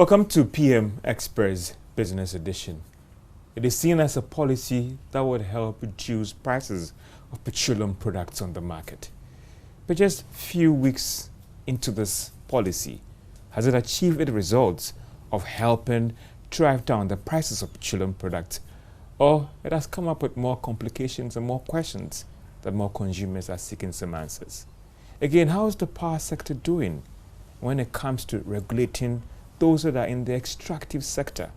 Welcome to PM Express Business Edition. It is seen as a policy that would help reduce prices of petroleum products on the market. But just few weeks into this policy, has it achieved its results of helping drive down the prices of petroleum products, or it has come up with more complications and more questions that more consumers are seeking some answers? Again, how is the power sector doing when it comes to regulating those that are in the extractive sector?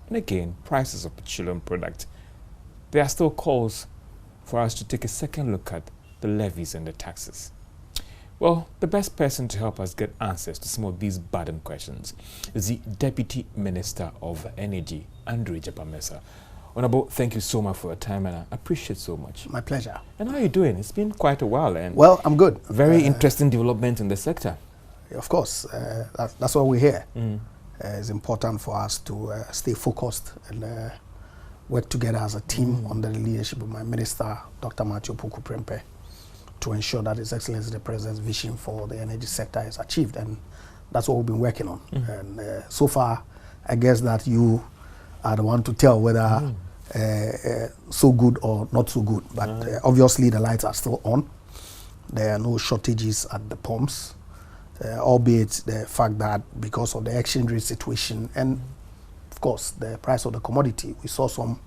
And again, prices of petroleum products. There are still calls for us to take a second look at the levies and the taxes. Well, the best person to help us get answers to some of these burden questions is the Deputy Minister of Energy, Andrew Japamesa. Honorable, thank you so much for your time, and I appreciate so much. My pleasure. And how are you doing? It's been quite a while. And well, I'm good. Very interesting development in the sector. Of course, that's why we're here. It's important for us to stay focused and work together as a team under the leadership of my minister, Dr. Matthew Puku Prempeh, to ensure that His Excellency the President's vision for the energy sector is achieved. And that's what we've been working on. And so far, I guess that you are the one to tell whether so good or not so good. But obviously, the lights are still on. There are no shortages at the pumps. Albeit the fact that because of the exchange rate situation and, of course, the price of the commodity, we saw some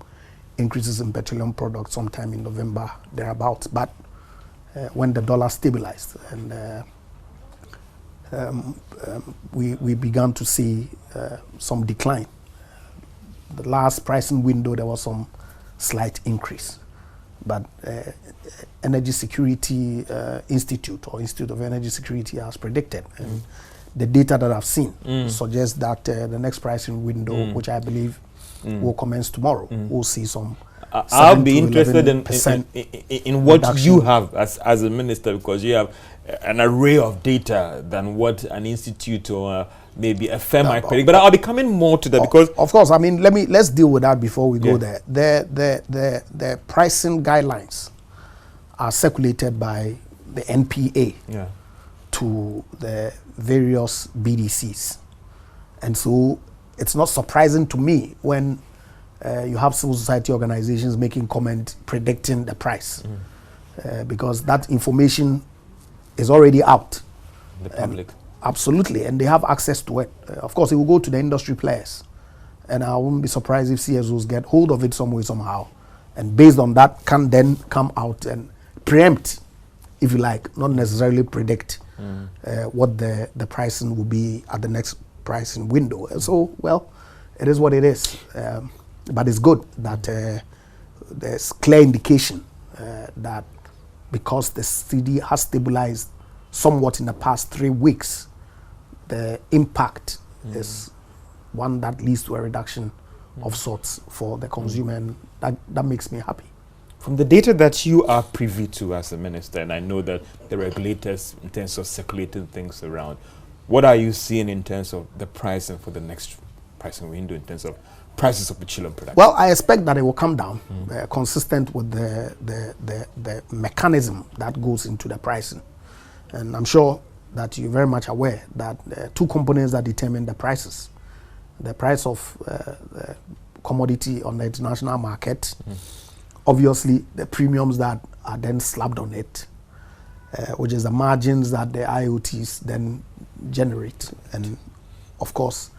increases in petroleum products sometime in November, thereabouts. But when the dollar stabilized and we began to see some decline. The last pricing window, there was some slight increase. But Energy Security Institute of Energy Security has predicted, and the data that I've seen suggests that the next pricing window, which I believe will commence tomorrow, will see some. I'll be interested in what reduction. You have as a minister, because you have an array of data than what an institute or maybe a firm might predict. But I'll be coming more to that because, of course, I mean, let's deal with that before we go there. The pricing guidelines are circulated by the NPA to the various BDCs, and so it's not surprising to me when you have civil society organizations making comment predicting the price, because that information is already out. The public. Absolutely, and they have access to it. Of course, it will go to the industry players, and I wouldn't be surprised if CSOs get hold of it some way, somehow, and based on that, can then come out and preempt, if you like, not necessarily predict what the pricing will be at the next pricing window. And so, well, it is what it is. But it's good that there's clear indication that because the CD has stabilized somewhat in the past 3 weeks, the impact is one that leads to a reduction of sorts for the consumer, and that makes me happy. From the data that you are privy to as a minister, and I know that the regulators, in terms of circulating things around, what are you seeing in terms of the pricing for the next pricing window in terms of prices of petroleum products? Well, I expect that it will come down, consistent with the mechanism that goes into the pricing. And I'm sure that you're very much aware that there are two components that determine the prices. The price of the commodity on the international market, obviously the premiums that are then slapped on it, which is the margins that the IOTs then generate, and of course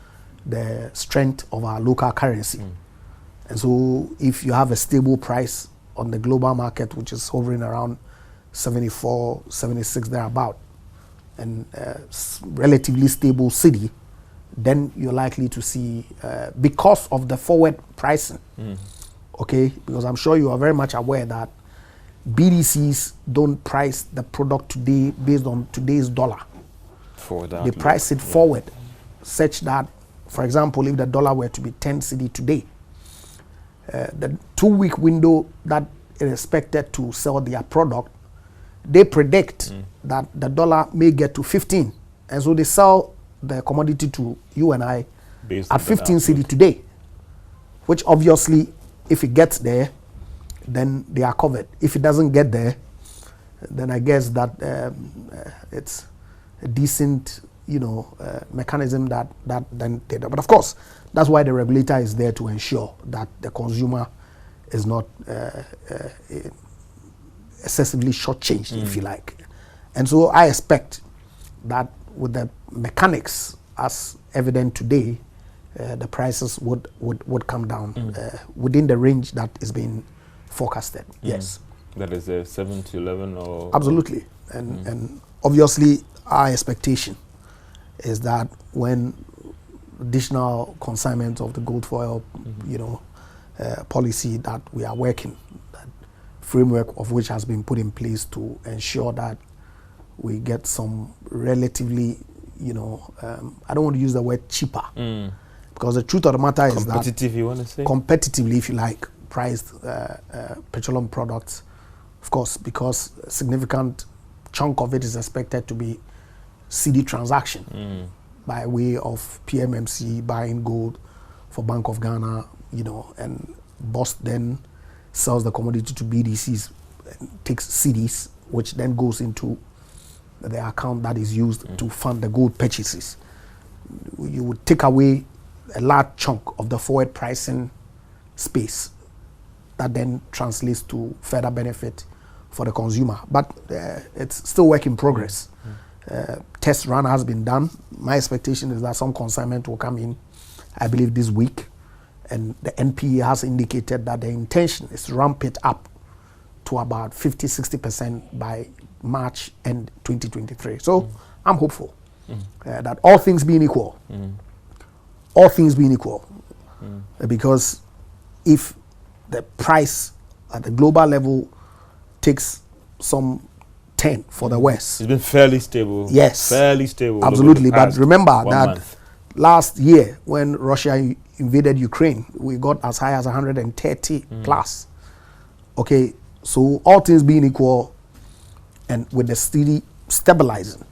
the strength of our local currency. And so if you have a stable price on the global market, which is hovering around 74, 76 thereabout, and relatively stable city, then you're likely to see, because of the forward pricing, okay, because I'm sure you are very much aware that BDCs don't price the product today based on today's dollar. They price it forward, such that, for example, if the dollar were to be 10 cedi today, the 2-week window that is expected to sell their product, they predict that the dollar may get to 15. And so they sell the commodity to you and I at 15 cedi today, which obviously, if it gets there, then they are covered. If it doesn't get there, then I guess that it's a decent mechanism that then did that. But of course, that's why the regulator is there to ensure that the consumer is not excessively shortchanged, if you like. And so I expect that with the mechanics as evident today, the prices would come down within the range that is being forecasted. Yes. That is 7 to 11 or? Absolutely. And obviously our expectation is that when additional consignment of the gold foil, policy that we are working, that framework of which has been put in place to ensure that we get some relatively, I don't want to use the word cheaper, because the truth of the matter is that competitive, you want to say? Competitively, if you like, priced petroleum products, of course, because a significant chunk of it is expected to be CD transaction by way of PMMC buying gold for Bank of Ghana, and BOS then sells the commodity to BDCs, and takes CDs, which then goes into the account that is used to fund the gold purchases. You would take away a large chunk of the forward pricing space that then translates to further benefit for the consumer. But it's still work in progress. Test run has been done. My expectation is that some consignment will come in, I believe, this week. And the NPE has indicated that the intention is to ramp it up to about 50-60% by March end 2023. So I'm hopeful that all things being equal, because if the price at the global level takes some 10 for the West. It's been fairly stable. Yes. Fairly stable. Absolutely. But remember that month. Last year when Russia invaded Ukraine, we got as high as 130 plus. Okay, so all things being equal, and with the steady stabilizing,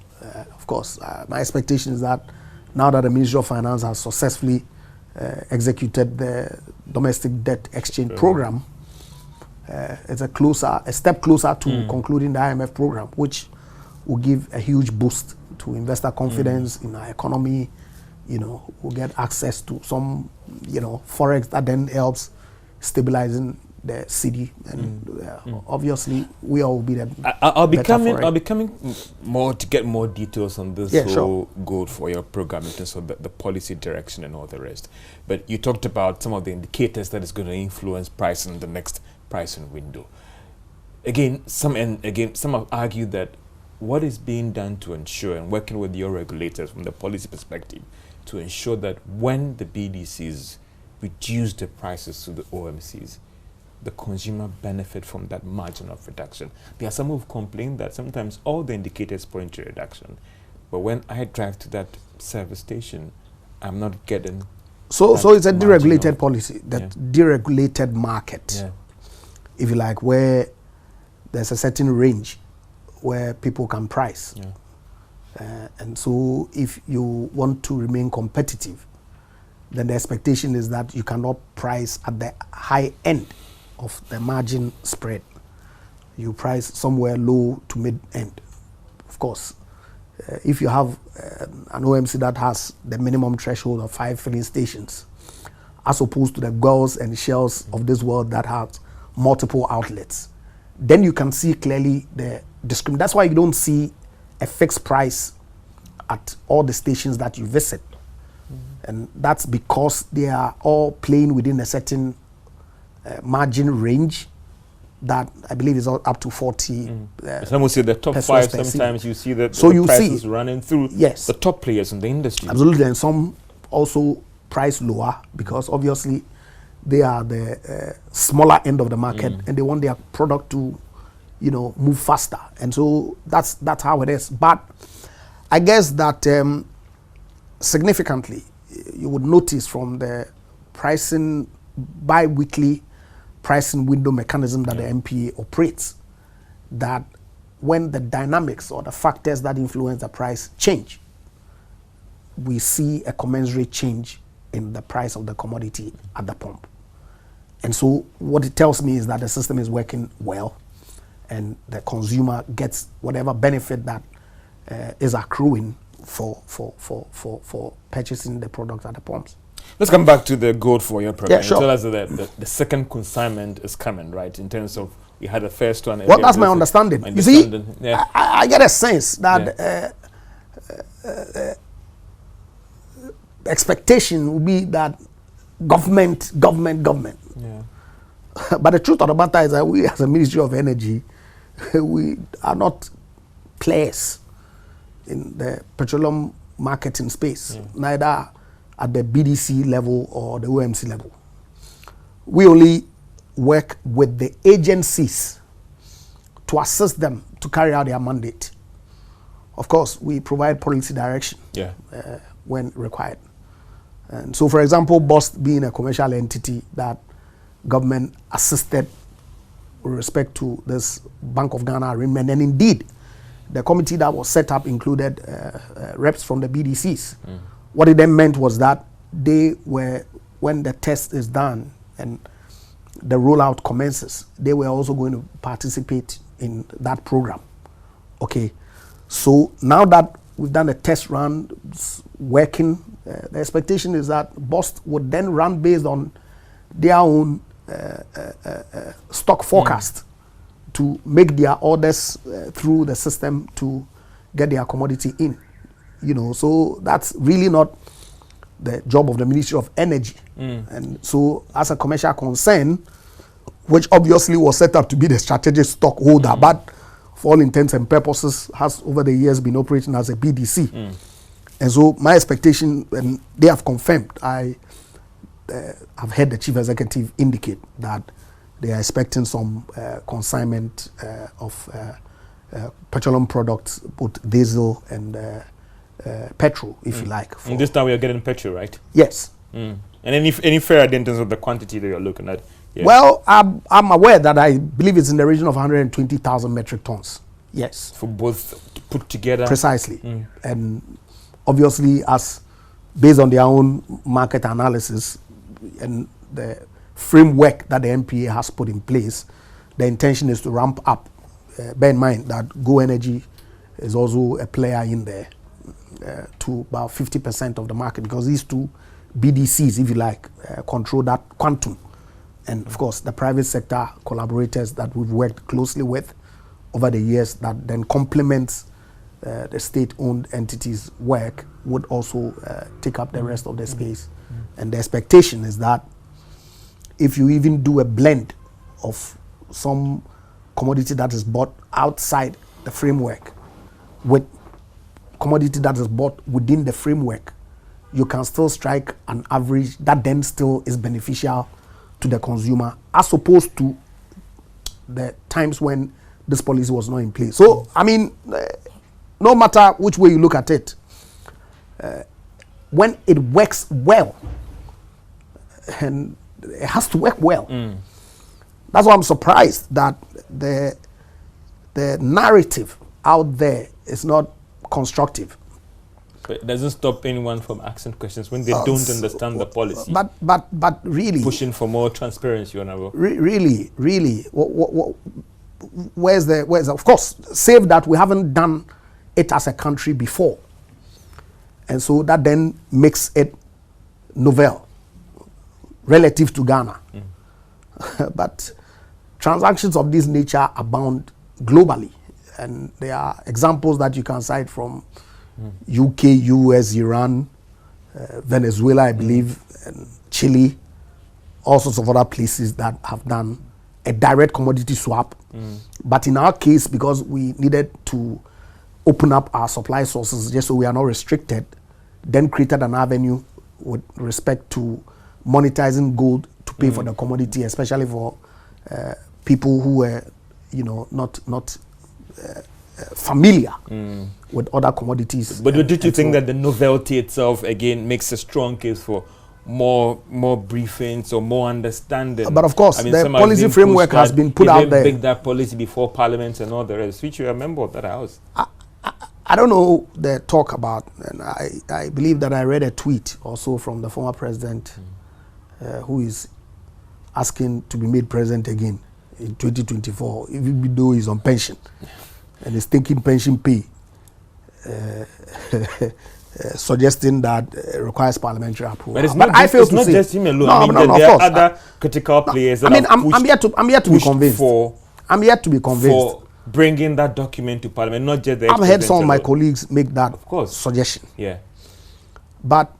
of course, my expectation is that now that the Ministry of Finance has successfully executed the domestic debt exchange program, it's a step closer to concluding the IMF program, which will give a huge boost to investor confidence in our economy. We'll get access to some, forex that then helps stabilizing the city, and obviously we all will be the. I'll be coming more to get more details on this whole gold for your program in terms of the policy direction and all the rest. But you talked about some of the indicators that is going to influence pricing in the next pricing window. Some have argued that what is being done to ensure, and working with your regulators from the policy perspective, to ensure that when the BDCs reduce the prices to the OMCs, the consumer benefit from that margin of reduction. There are some who've complained that sometimes all the indicators point to reduction, but when I drive to that service station, I'm not getting. So it's a deregulated policy, that deregulated market, if you like, where there's a certain range where people can price. And so if you want to remain competitive, then the expectation is that you cannot price at the high end of the margin spread. You price somewhere low to mid end. Of course, if you have an OMC that has the minimum threshold of 5 filling stations, as opposed to the Girls and Shells of this world that have multiple outlets, then you can see clearly the discrimination. That's why you don't see a fixed price at all the stations that you visit. And that's because they are all playing within a certain margin range that I believe is up to 40. Some would say the top 5, sometimes you see that so the prices running through the top players in the industry. Absolutely, and some also price lower because obviously they are the smaller end of the market and they want their product to move faster, and so that's how it is. But I guess that significantly you would notice from the pricing bi-weekly pricing window mechanism that the MPA operates, that when the dynamics or the factors that influence the price change, we see a commensurate change in the price of the commodity at the pump. And so what it tells me is that the system is working well, and the consumer gets whatever benefit that is accruing for purchasing the product at the pumps. Let's come back to the gold for your program. Yeah, sure. Tell us that the second consignment is coming, right? In terms of, we had the first one. Well, that's my understanding. You see, yeah. I get a sense that expectation will be that government. Yeah. But the truth of the matter is that we, as a Ministry of Energy, we are not players in the petroleum marketing space, neither at the BDC level or the OMC level. We only work with the agencies to assist them to carry out their mandate. Of course, we provide policy direction when required. And so, for example, BOST being a commercial entity that government assisted with respect to this Bank of Ghana arrangement, and indeed, the committee that was set up included reps from the BDCs. What it then meant was that they were, when the test is done and the rollout commences, they were also going to participate in that program. Okay, so now that we've done a test run, it's working, the expectation is that BOST would then run based on their own stock forecast to make their orders through the system to get their commodity in. You know, so that's really not the job of the Ministry of Energy. And so, as a commercial concern, which obviously was set up to be the strategic stockholder, but for all intents and purposes has over the years been operating as a BDC. And so my expectation, and they have confirmed, I have heard the chief executive indicate that they are expecting some consignment of petroleum products, both diesel and petrol, if you like. And this time we are getting petrol, right? Yes. And any fair idea in terms of the quantity that you're looking at? Yeah. Well, I'm aware that I believe it's in the region of 120,000 metric tons. Yes. For both put together? Precisely. And obviously, as based on their own market analysis and the framework that the MPA has put in place, the intention is to ramp up. Bear in mind that Go Energy is also a player in there to about 50% of the market, because these two BDCs, if you like, control that quantum. And of course, the private sector collaborators that we've worked closely with over the years that then complements the state-owned entities' work would also take up the rest of the space. And the expectation is that if you even do a blend of some commodity that is bought outside the framework with commodity that is bought within the framework, you can still strike an average that then still is beneficial to the consumer, as opposed to the times when this policy was not in place. So, I mean, no matter which way you look at it, when it works well, and it has to work well. That's why I'm surprised that the narrative out there is not constructive. But it doesn't stop anyone from asking questions when they don't understand the policy. But really, pushing for more transparency, Honorable. Really, where's the of course, save that we haven't done it as a country before, and so that then makes it novel relative to Ghana. But transactions of this nature abound globally, and there are examples that you can cite from UK, US, Iran, Venezuela, I believe, and Chile, all sorts of other places that have done a direct commodity swap. But in our case, because we needed to open up our supply sources just so we are not restricted, then created an avenue with respect to monetizing gold to pay for the commodity, especially for people who were, you know, not familiar with other commodities. But did you think that the novelty itself again makes a strong case for more briefings or more understanding? But of course, I mean, the policy framework has been put out there. Make that policy before Parliament and all the rest, which you are a member of that house. I don't know the talk about, and I believe that I read a tweet also from the former president who is asking to be made president again in 2024, even though he's on pension and is taking pension pay. suggesting that requires parliamentary approval. But it's not, just, it's not just him alone. I mean, there are other critical players that I'm yet to be convinced. I'm yet to be convinced for bringing that document to parliament, not just the I've heard some of my colleagues make that suggestion. Yeah. But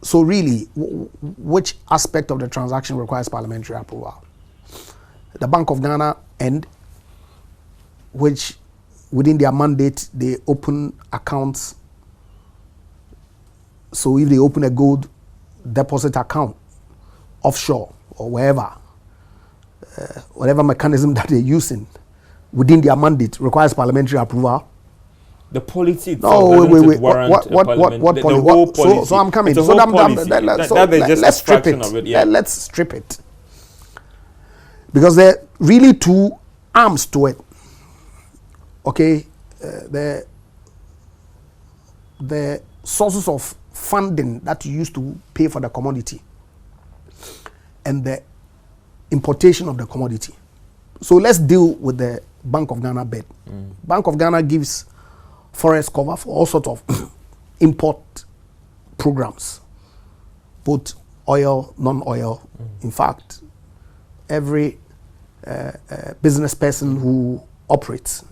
so really, which aspect of the transaction requires parliamentary approval? The Bank of Ghana, and which within their mandate they open accounts. So if they open a gold deposit account offshore or wherever, whatever mechanism that they're using within their mandate requires parliamentary approval. The policy itself. No, wait. What policy? So I'm coming. So let's strip it. Let's strip it. Because there are really two arms to it. Okay, the sources of funding that you use to pay for the commodity and the importation of the commodity. So let's deal with the Bank of Ghana bit. Bank of Ghana gives forex cover for all sorts of import programs, both oil, non-oil. In fact, every business person who operates,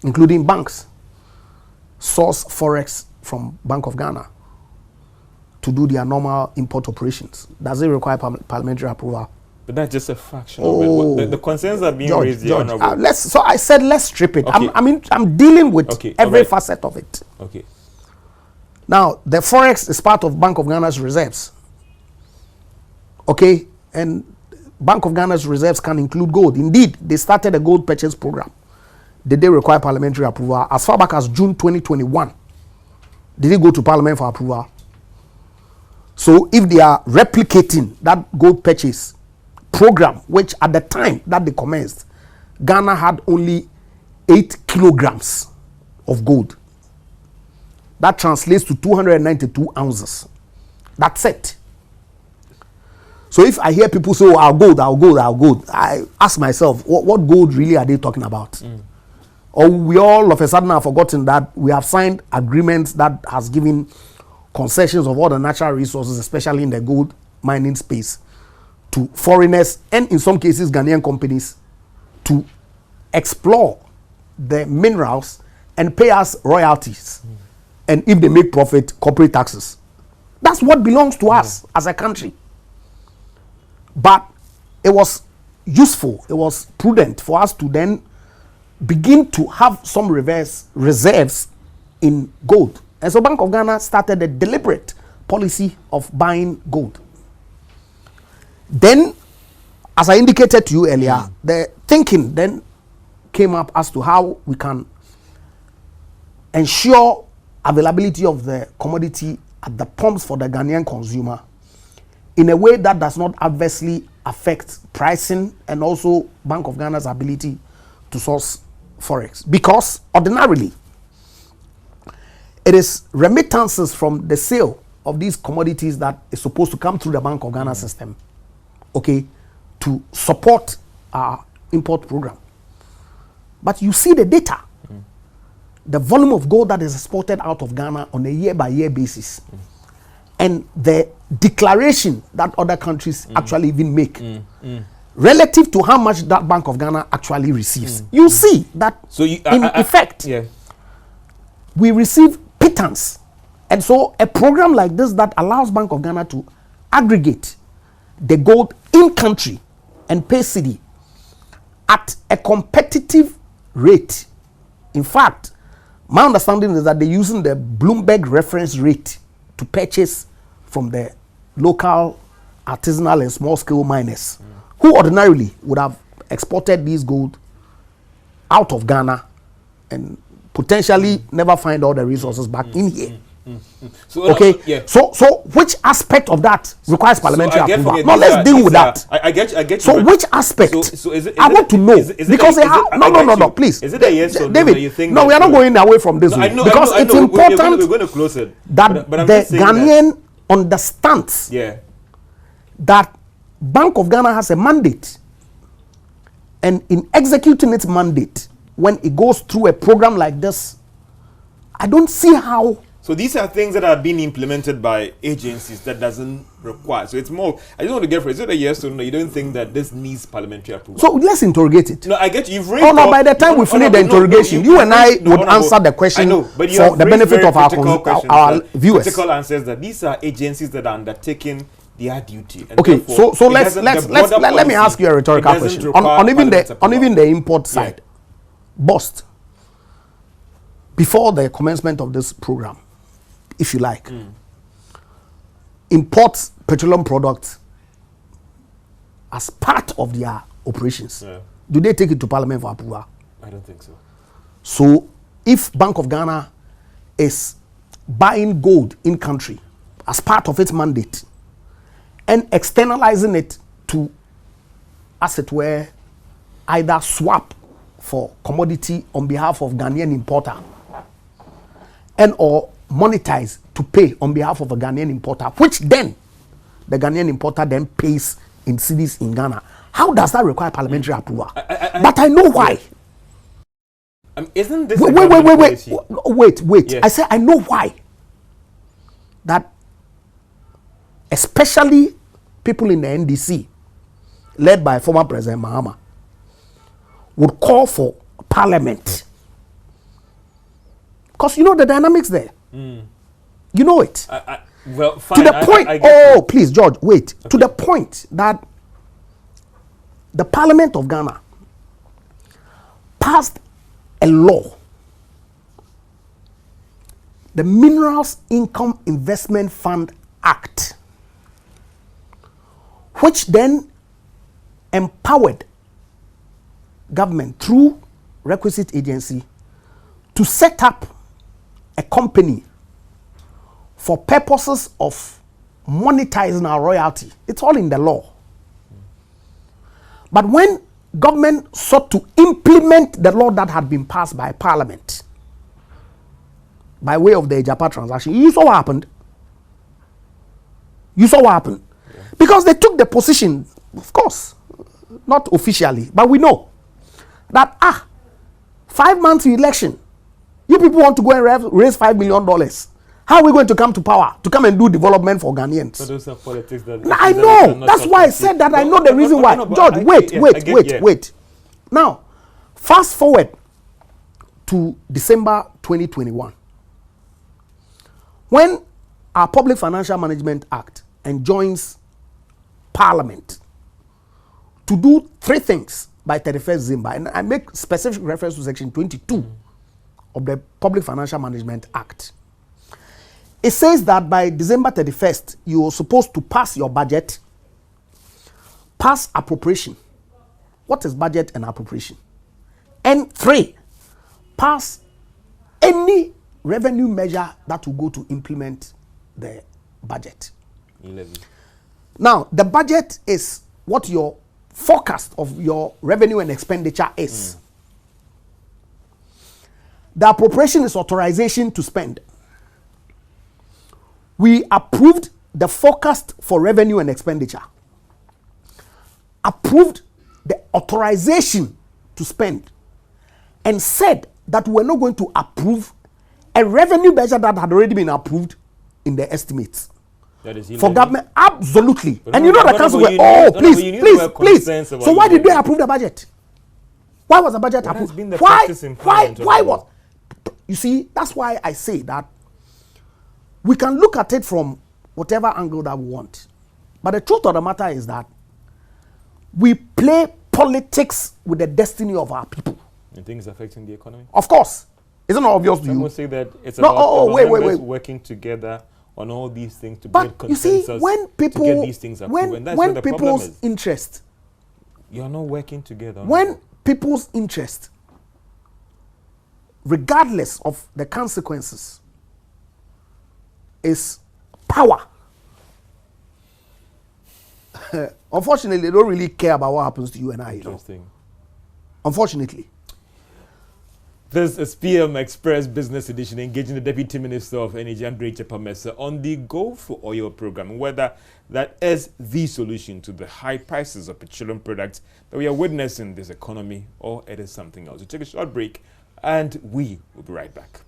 including banks, source forex from Bank of Ghana to do their normal import operations. Does it require parliamentary approval? But that's just a fraction of it. The concerns are being raised. George, so I said let's strip it. Okay. I'm dealing with every facet of it. Okay. Now the forex is part of Bank of Ghana's reserves. Okay, and Bank of Ghana's reserves can include gold. Indeed, they started a gold purchase program. Did they require parliamentary approval? As far back as June 2021, did it go to Parliament for approval? So if they are replicating that gold purchase program, which at the time that they commenced, Ghana had only 8 kilograms of gold. That translates to 292 ounces. That's it. So if I hear people say, oh, our gold, I ask myself, what gold really are they talking about? Or we all of a sudden have forgotten that we have signed agreements that has given concessions of all the natural resources, especially in the gold mining space, to foreigners and in some cases Ghanaian companies to explore the minerals and pay us royalties. And if they make profit, corporate taxes. That's what belongs to us as a country. But it was useful, it was prudent for us to then begin to have some reserves in gold. And so Bank of Ghana started a deliberate policy of buying gold. Then, as I indicated to you earlier, the thinking then came up as to how we can ensure availability of the commodity at the pumps for the Ghanaian consumer in a way that does not adversely affect pricing and also Bank of Ghana's ability to source forex. Because ordinarily, it is remittances from the sale of these commodities that is supposed to come through the Bank of Ghana system, okay, to support our import program. But you see the data, the volume of gold that is exported out of Ghana on a year-by-year basis, and the declaration that other countries actually even make relative to how much that Bank of Ghana actually receives. You see that in effect, we receive pittance. And so a program like this that allows Bank of Ghana to aggregate the gold in country and pay cedi at a competitive rate. In fact, my understanding is that they're using the Bloomberg reference rate to purchase from the local artisanal and small scale miners who ordinarily would have exported these gold out of Ghana and potentially never find all the resources back in here. So, okay, so which aspect of that requires parliamentary approval? Now let's deal with that. I get you. So which aspect? I want to know because they have no, please. Is it a yes or no? David, You think no, we are not going away from this one because it's important. We're going to close it. That the Ghanaian understands that Bank of Ghana has a mandate, and in executing its mandate, when it goes through a program like this I don't see how. So these are things that are being implemented by agencies that doesn't require. So it's more. I just want to get for it. Is it a yes or no? You don't think that this needs parliamentary approval? So let's interrogate it. No, I get you. You've raised. Oh no! By the time we finish the interrogation, you and I would answer the question for the benefit of our viewers. Critical answers that these are agencies that are undertaking their duty. And okay, so let me ask you a rhetorical question on even the import side. Bust before the commencement of this program, if you like, import petroleum products as part of their operations. Yeah. Do they take it to Parliament for approval? I don't think so. So, if Bank of Ghana is buying gold in country as part of its mandate and externalizing it to, as it were, either swap for commodity on behalf of Ghanaian importer and or monetize to pay on behalf of a Ghanaian importer, which then the Ghanaian importer then pays in cedis in Ghana. How does that require parliamentary approval? But I know why. Isn't this wait. Yes. I say I know why. That especially people in the NDC, led by former President Mahama, would call for parliament. Because you know the dynamics there. You know it. Well, fine. To the point, please, George, wait. Okay. To the point that the Parliament of Ghana passed a law, the Minerals Income Investment Fund Act, which then empowered government through requisite agency to set up a company for purposes of monetizing our royalty. It's all in the law. But when government sought to implement the law that had been passed by Parliament by way of the Ejapa transaction, you saw what happened. Yeah. Because they took the position, of course, not officially, but we know that 5 months to election, you people want to go and raise $5 million. How are we going to come to power to come and do development for Ghanaians? So those are politics that I know. That's why I said that. I know the reason why. George, wait. Now, fast forward to December 2021, when our Public Financial Management Act enjoins Parliament to do 3 things by 31st December, and I make specific reference to Section 22 of the Public Financial Management Act. It says that by December 31st, you are supposed to pass your budget, pass appropriation. What is budget and appropriation? And 3, pass any revenue measure that will go to implement the budget. 11. Now, the budget is what your forecast of your revenue and expenditure is. The appropriation is authorization to spend. We approved the forecast for revenue and expenditure, approved the authorization to spend, and said that we're not going to approve a revenue measure that had already been approved in the estimates. That is for government, absolutely. But and you know the council were, please. So why did they approve the budget? Why was the budget approved? Why was? You see, that's why I say that we can look at it from whatever angle that we want. But the truth of the matter is that we play politics with the destiny of our people. And things affecting the economy? Of course. Isn't it obvious to you? Some will say that it's about members working together on all these things to build consensus. You see, when people, to get these things approved, and that's when the people's interest, you're not working together. When people's interest, regardless of the consequences, is power. Unfortunately, they don't really care about what happens to you and I. Interesting. Unfortunately. This is PM Express Business Edition, engaging the Deputy Minister of Energy, Andre Chepamesa, on the Go for Oil program, whether that is the solution to the high prices of petroleum products that we are witnessing in this economy, or it is something else. We'll take a short break, and we will be right back.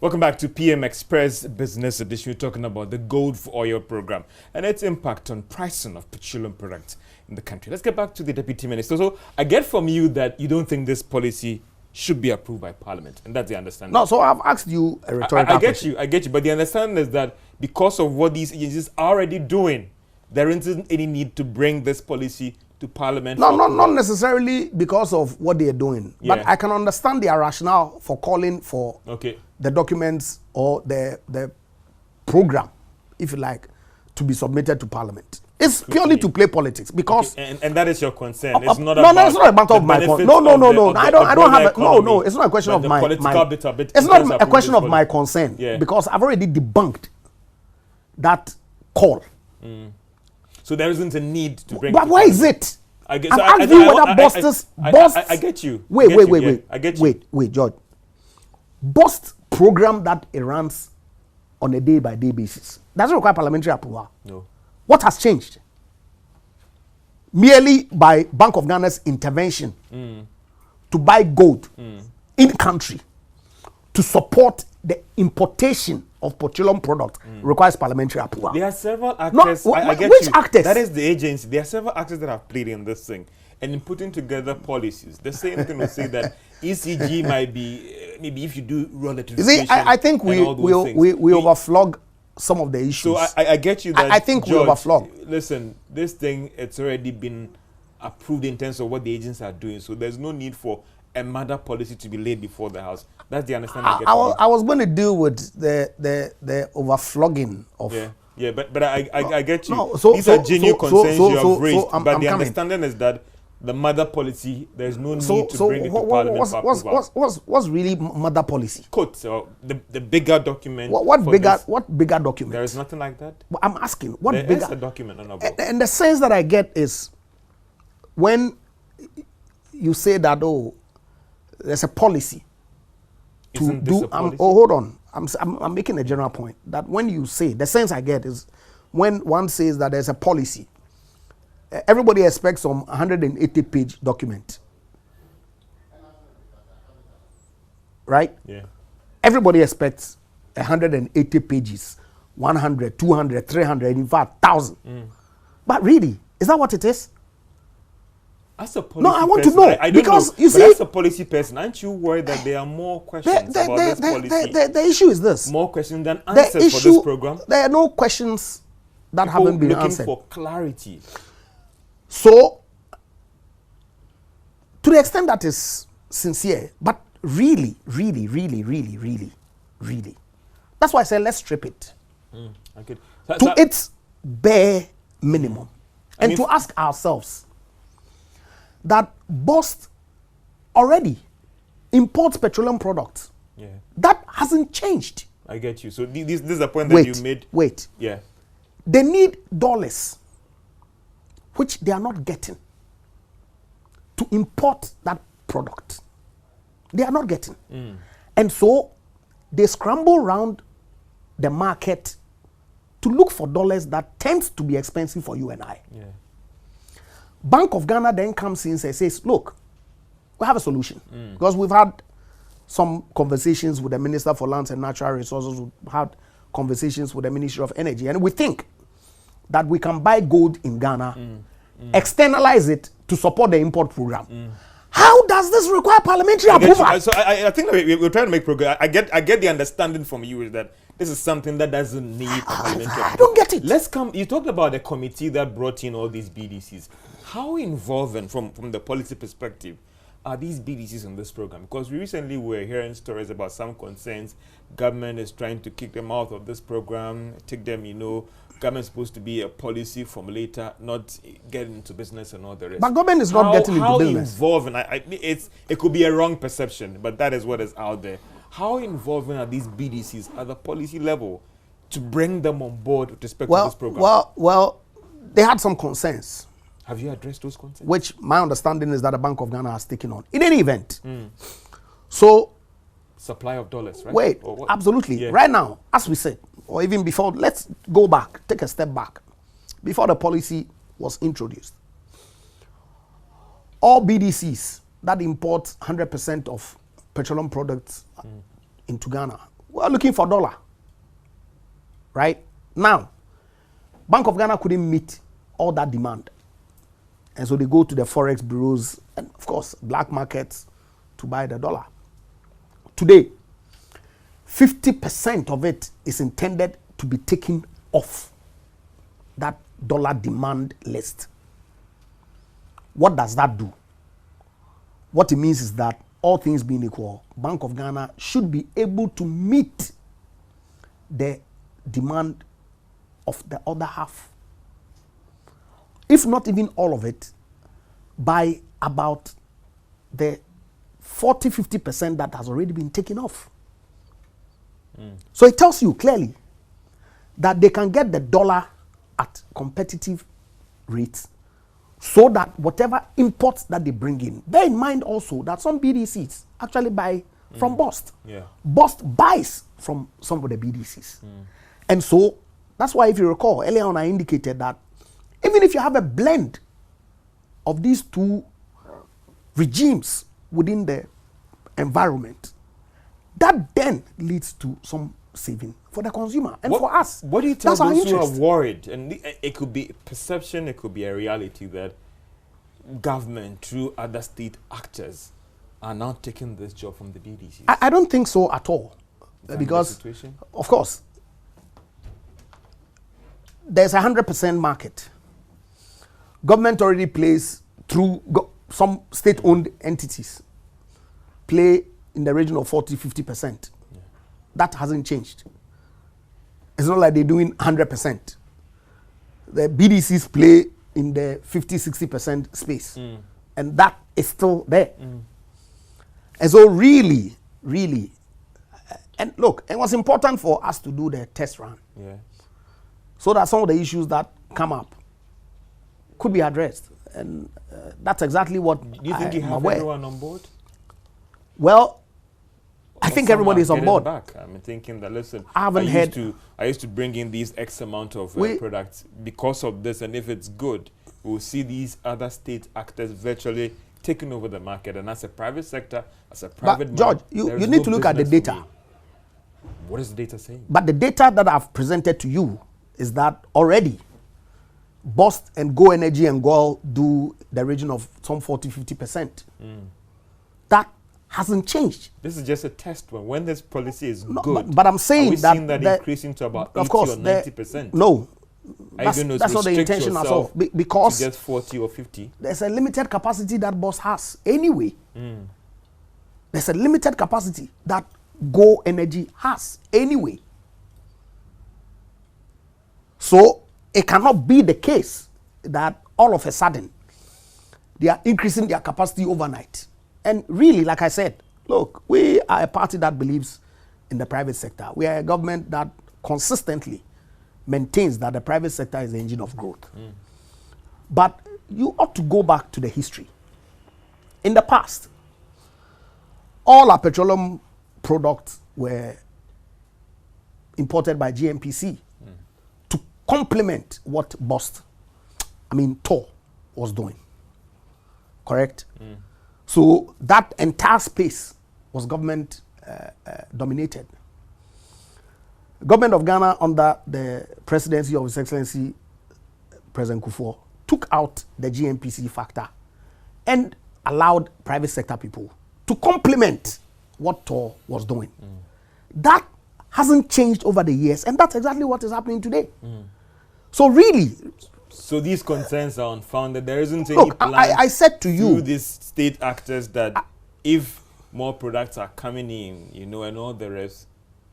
Welcome back to PM Express Business Edition. We're talking about the Gold for Oil program and its impact on pricing of petroleum products in the country. Let's get back to the Deputy Minister. So I get from you that you don't think this policy should be approved by Parliament, and that's the understanding. No, so I've asked you a rhetorical question. I get you, but the understanding is that because of what these agencies are already doing, there isn't any need to bring this policy to Parliament. No, not necessarily because of what they are doing, but I can understand their rationale for calling for the documents or the program, if you like, to be submitted to Parliament. It's purely to play politics because and that is your concern. It's not it's not a matter of my concern. No. I don't have no. It's not a question of my it's not a question of my concern because I've already debunked that call. So there isn't a need to bring. But why is it? I get. I'm asking whether Bust's. I get you. Wait. I get you. Wait, George. Bust program that it runs on a day-by-day basis doesn't require parliamentary approval. No. What has changed? Merely by Bank of Ghana's intervention to buy gold in country to support the importation of petroleum products requires parliamentary approval. There are several actors. I get which you. Actors? That is the agency. There are several actors that have played in this thing. And in putting together policies, the same thing will say that ECG might be, maybe if you do relative. You see, I think we overflog some of the issues. So I get you that I think George, we overflog. Listen, this thing, it's already been approved in terms of what the agents are doing. So there's no need for a mother policy to be laid before the House. That's the understanding I get. I was going to deal with the overflogging of. Yeah, but I get you. No, these are genuine concerns you have raised. I'm but the coming. understanding is that the mother policy, there's no need to bring it to Parliament for approval. What's really mother policy? So the bigger document. What bigger document? There is nothing like that. Well, I'm asking what there bigger is a document, honorable. And the sense that I get is when you say that there's a policy Isn't this a policy? Hold on. I'm making a general point that when you say, the sense I get is when one says that there's a policy, everybody expects some 180-page document, right? Yeah. Everybody expects 180 pages, 100, 200, 300, in fact, 1,000. But really, is that what it is? As a policy no, I want person, to know. I don't because know, you see, as a policy person, aren't you worried that there are more questions about this policy? The issue is this. More questions than answers for this program? There are no questions that People haven't been looking answered. for clarity. So, to the extent that is sincere, but really, that's why I say let's strip it Okay. to its bare minimum. And to ask ourselves that Bust already imports petroleum products. Yeah. That hasn't changed. I get you. So this is the point that you made. Wait. Yeah. They need dollars, which they are not getting, to import that product. They are not getting. And so they scramble around the market to look for dollars that tends to be expensive for you and I. Yeah. Bank of Ghana then comes in and says, look, we have a solution. Because we've had some conversations with the Minister for Lands and Natural Resources, we've had conversations with the Ministry of Energy, and we think that we can buy gold in Ghana, externalize it to support the import program. How does this require parliamentary approval? So I think that we're trying to make progress. I get the understanding from you is that this is something that doesn't need parliamentary approval. I don't get it. Let's come. You talked about the committee that brought in all these BDCs. How involving, from the policy perspective, are these BDCs in this program? Because we recently were hearing stories about some concerns. Government is trying to kick them out of this program, take them, government is supposed to be a policy formulator, not get into business and all the rest. But government is not getting into business. How involving? It could be a wrong perception, but that is what is out there. How involving are these BDCs at the policy level to bring them on board with respect to this program? Well, they had some concerns. Have you addressed those concerns? Which my understanding is that the Bank of Ghana has taken on. In any event. So, supply of dollars, right? Wait, absolutely. Yeah. Right now, as we said, or even before, let's go back, take a step back. Before the policy was introduced, all BDCs that import 100% of petroleum products into Ghana We are looking for dollar. Right? Now, Bank of Ghana couldn't meet all that demand. And so they go to the forex bureaus and, of course, black markets to buy the dollar. Today, 50% of it is intended to be taken off that dollar demand list. What does that do? What it means is that all things being equal, Bank of Ghana should be able to meet the demand of the other half, if not even all of it, by about the 40-50% that has already been taken off. So it tells you clearly that they can get the dollar at competitive rates so that whatever imports that they bring in, bear in mind also that some BDCs actually buy from Bust. Yeah. Bust buys from some of the BDCs. And so that's why, if you recall, earlier on I indicated that even if you have a blend of these two regimes within the environment, that then leads to some saving for the consumer and for us. What do you tell That's our those who are interest. worried? And it could be perception, it could be a reality that government through other state actors are now taking this job from the BDCs. I don't think so at all. Because, of course, there's a 100% market. Government already plays through some state-owned entities, play in the region of 40-50%. Yeah. That hasn't changed. It's not like they're doing 100%. The BDCs play in the 50-60% space. And that is still there. And so really, and look, it was important for us to do the test run. Yeah. So that some of the issues that come up could be addressed. And that's exactly what Do you think you have everyone on board? Well, I think everybody is on board. Back. I'm thinking that, listen, I used to bring in these X amount of products because of this, and if it's good, we'll see these other state actors virtually taking over the market. And as a private sector, as a private George, you need to look at the data. What is the data saying? But the data that I've presented to you is that already Bust and Go Energy and Goil do the region of some 40-50%. That hasn't changed. This is just a test one. When this policy is good, but I'm saying that seeing that increasing to about 80 or 90%. No, that's not the intention at all. Because to get 40 or 50, there's a limited capacity that Bust has anyway. There's a limited capacity that Go Energy has anyway. So it cannot be the case that all of a sudden they are increasing their capacity overnight. And really, like I said, look, we are a party that believes in the private sector. We are a government that consistently maintains that the private sector is the engine of growth. But you ought to go back to the history. In the past, all our petroleum products were imported by GMPC to complement what Tor was doing. Correct? So that entire space was government dominated. Government of Ghana, under the presidency of His Excellency President Kufuor, took out the GMPC factor and allowed private sector people to complement what Tor was doing. That hasn't changed over the years, and that's exactly what is happening today. So really, so these concerns are unfounded. There isn't any plan. I said to you, through these state actors, that if more products are coming in, and all the rest,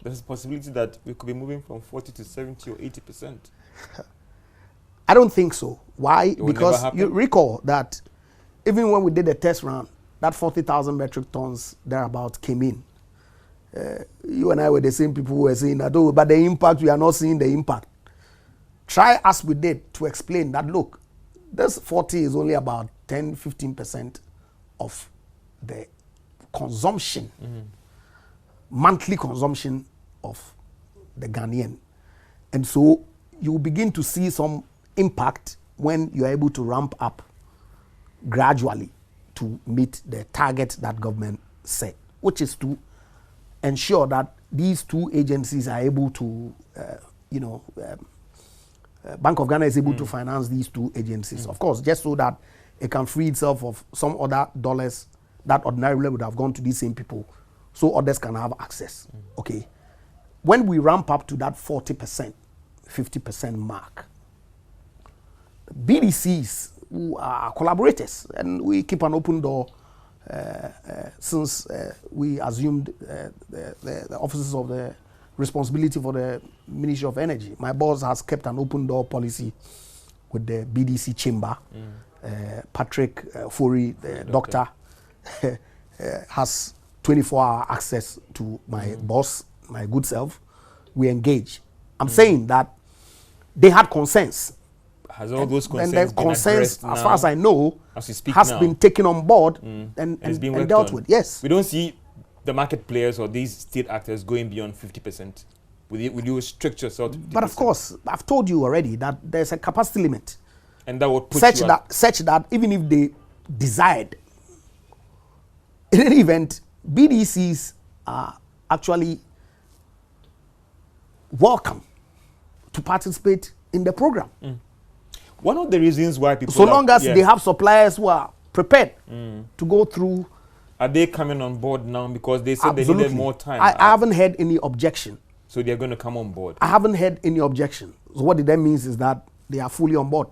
there's a possibility that we could be moving from 40 to 70 or 80%. I don't think so. Why? Because you recall that even when we did the test run, that 40,000 metric tons thereabout came in. You and I were the same people who were saying that, oh, but the impact, we are not seeing the impact. Try as we did to explain that, look, this 40 is only about 10-15% of the consumption, monthly consumption of the Ghanaian. And so you begin to see some impact when you're able to ramp up gradually to meet the target that government set, which is to ensure that these two agencies are able to, Bank of Ghana is able to finance these two agencies. Of course, just so that it can free itself of some other dollars that ordinarily would have gone to these same people, so others can have access. Okay. When we ramp up to that 40%, 50% mark, BDCs who are collaborators, and we keep an open door since we assumed the offices of the responsibility for the Ministry of Energy. My boss has kept an open door policy with the BDC chamber. Patrick Fori, the doctor, has 24-hour access to my boss, my good self. We engage. I'm saying that they had concerns. Has all those concerns and the been concerns, now, as far as I know, has been taken on board and dealt with. Yes. We don't see the market players or these state actors going beyond 50%. Will you restrict yourself to 50%? But of course, I've told you already that there's a capacity limit. And that would put such that even if they desired, in any event, BDCs are actually welcome to participate in the program. One of the reasons why people... So long as they have suppliers who are prepared to go through... Are they coming on board now? Because they said they needed more time. I haven't heard any objection. So they're going to come on board? I haven't heard any objection. So what that means is that they are fully on board.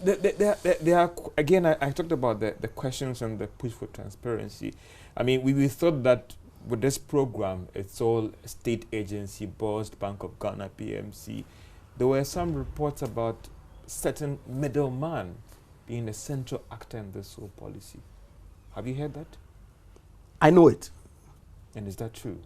There are, again, I talked about the questions and the push for transparency. I mean, we thought that with this program, it's all state agency, bossed, Bank of Ghana, PMC. There were some reports about certain middleman being a central actor in this whole policy. Have you heard that? I know it. And is that true?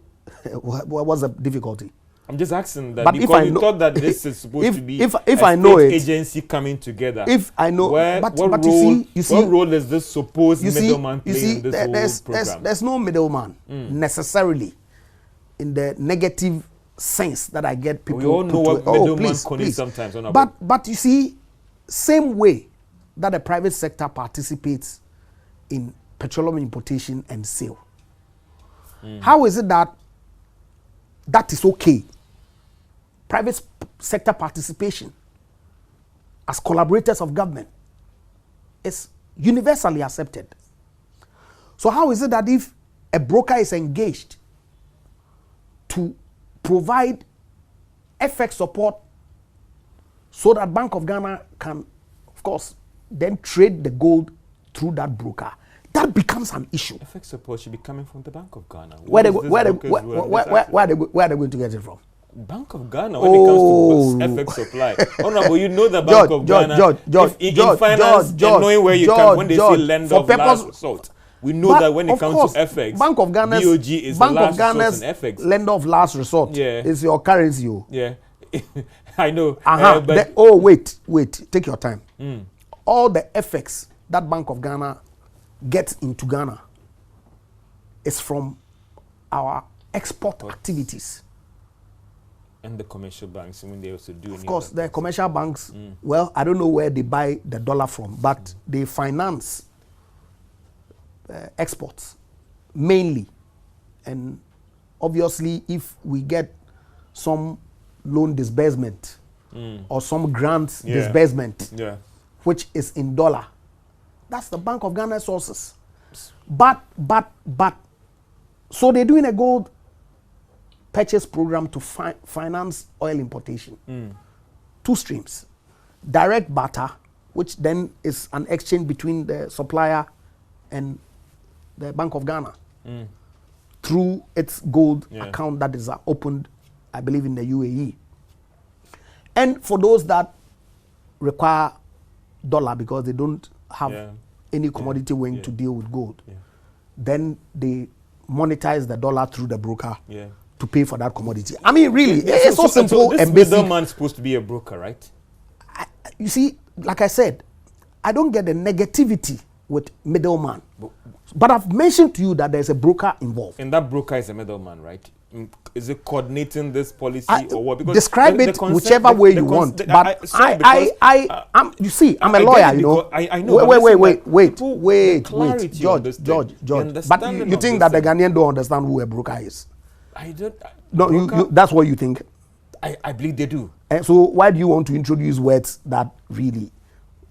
What was the difficulty? I'm just asking that but because we thought that this is supposed to be if I know it, agency coming together. If I know, what role is this supposed middleman playing in this whole program? There's no middleman necessarily in the negative sense that I get people. We all know what middleman sometimes. But you see, same way that the private sector participates in petroleum importation and sale. How is it that is okay? Private sector participation as collaborators of government is universally accepted. So how is it that if a broker is engaged to provide FX support so that Bank of Ghana can, of course, then trade the gold through that broker, that becomes an issue. FX support should be coming from the Bank of Ghana. Where are they going to get it from? Bank of Ghana when it comes to FX supply. Honorable, you know the Bank of Ghana. In finance, knowing where you come when they say lend of last resort. We know that when it comes to FX, Bank of Ghana's BOG is the last resort in FX. Lender of last resort. Yeah. Is your currency. Yeah. I know. Wait. Take your time. All the FX that Bank of Ghana gets into Ghana is from our export activities. And the commercial banks, when they also do. Of course, the commercial banks, well, I don't know where they buy the dollar from, but they finance exports mainly. And obviously, if we get some loan disbursement or some grants disbursement, which is in dollar, that's the Bank of Ghana sources. But, so they're doing a gold purchase program to finance oil importation. Two streams. Direct barter, which then is an exchange between the supplier and the Bank of Ghana through its gold account that is opened, I believe, in the UAE. And for those that require dollar because they don't have any commodity weighing to deal with gold, then they monetize the dollar through the broker to pay for that commodity. I mean, really, it's so simple and basic. Middleman's supposed to be a broker, right? You see, like I said, I don't get the negativity with middleman. But I've mentioned to you that there's a broker involved. And that broker is a middleman, right? is it coordinating this policy or what? Because describe it whichever way you want. But you see, I'm a lawyer, you know. I know. Wait, George. But you think that the Ghanaian don't understand who a broker is? I don't. No, that's what you think. I believe they do. And so why do you want to introduce words that really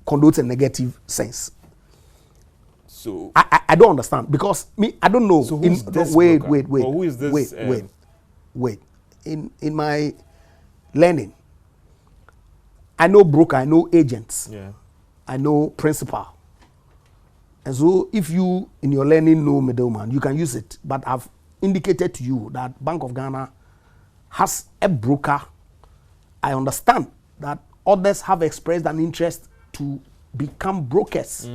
connotes a negative sense? So I don't understand, because I don't know. So who's this wait. Or who is this? Wait. In my learning, I know broker, I know agents, I know principal. And so if you in your learning know middleman, you can use it. But I've indicated to you that Bank of Ghana has a broker. I understand that others have expressed an interest to become brokers.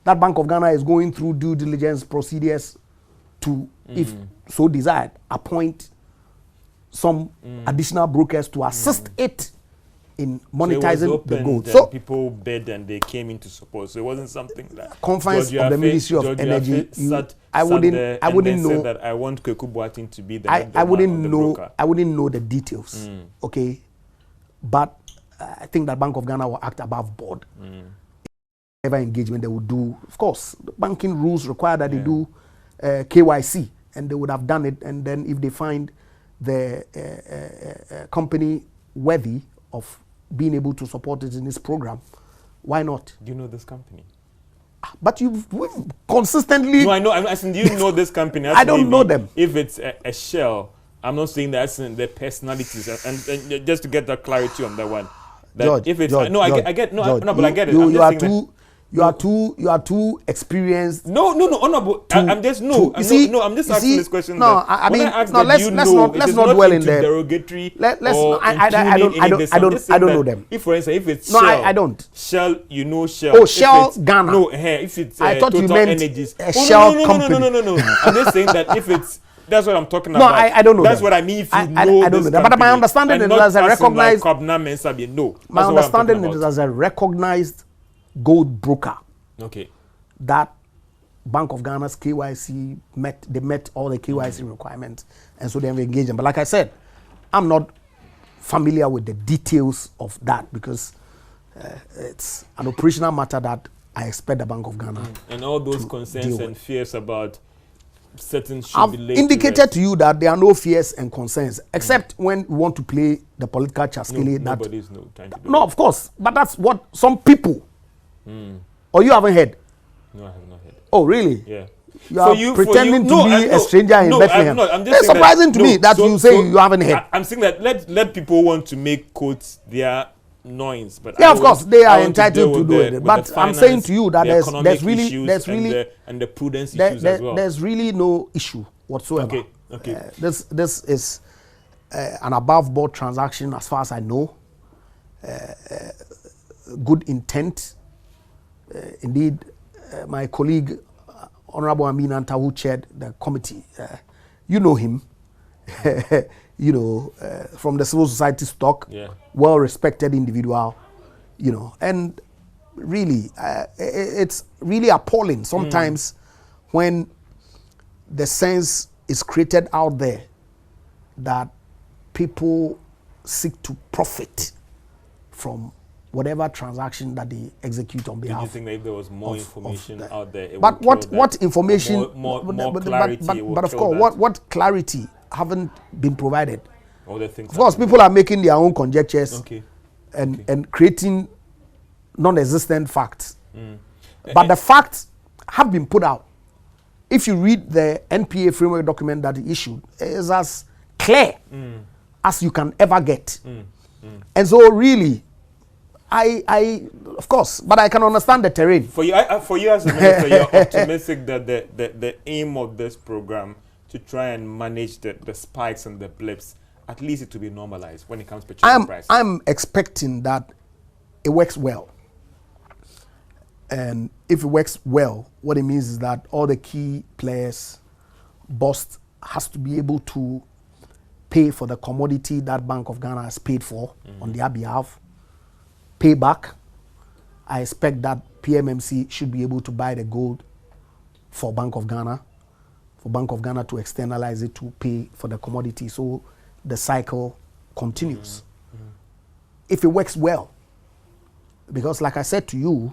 That Bank of Ghana is going through due diligence procedures to, if so desired, appoint some additional brokers to assist it in monetizing the gold. So people bid and they came into support. So it wasn't something that conference of the Ministry of Energy. I wouldn't know that I want Kweku Boateng to be the I wouldn't know. I wouldn't know the details. Okay, but I think that Bank of Ghana will act above board. Whatever engagement they would do, of course, the banking rules require that they do KYC, and they would have done it. And then if they find the company worthy of being able to support it in this program, why not? Do you know this company? But you've consistently. No, I know. I'm asking, do you know this company? I don't know them. If it's a shell, I'm not saying that's in their personalities, and just to get that clarity on that one. That George, if it's George, no, George, I get no, George, no, but I get it. You are too experienced. No, honorable. I'm just I'm just asking this question. No, I mean, let's not dwell in there. Derogatory. I don't know them. If for instance, if it's no, Shell, I don't. Shell, you know Shell. Oh, Shell Ghana. No, if it's I thought Total you meant Energies. a Shell company. No. I'm just saying that if it's. That's what I'm talking about. No, I don't know. That's them. what I mean. If you I don't know that. But my understanding is as a recognized. My understanding is as a recognized gold broker. Okay. That Bank of Ghana's KYC met all the KYC requirements, and so they've engaged them. But like I said, I'm not familiar with the details of that, because it's an operational matter that I expect the Bank of Ghana. And all those concerns and fears about certain should I've be laid indicated to you that there are no fears and concerns, except when we want to play the political chaskele. Nobody's trying to do no, it. of course, but that's what some people. Or you haven't heard? No, I have not heard. Oh, really? Yeah. You are pretending to be a stranger in Bethlehem. It's surprising to me that you say you haven't heard. I'm saying that let people want to make quotes their noise, but yeah, of course they are entitled to do it. But I'm saying to you that there's really and the prudence issues as well. There's really no issue whatsoever. Okay. This is an above board transaction as far as I know. Good intent. Indeed, my colleague, Honorable Amin Anta, who chaired the committee, you know him, from the civil society stock, well-respected individual, and really, it's really appalling sometimes when the sense is created out there that people seek to profit from whatever transaction that they execute on behalf. Do you think that if there was more information out there, it but would what information? More clarity. But of course, what clarity haven't been provided? All the things. Of course, people are making their own conjectures and creating non-existent facts. But the facts have been put out. If you read the NPA framework document that he issued, it is as clear as you can ever get. And so really, I of course, but I can understand the terrain. For you as a minister, you're optimistic that the aim of this program to try and manage the spikes and the blips, at least it will be normalized when it comes to petroleum prices. I'm expecting that it works well. And if it works well, what it means is that all the key players, BOST has to be able to pay for the commodity that Bank of Ghana has paid for on their behalf, pay back. I expect that PMMC should be able to buy the gold for Bank of Ghana for Bank of Ghana to externalize it to pay for the commodity. So the cycle continues. If it works well, because like I said to you,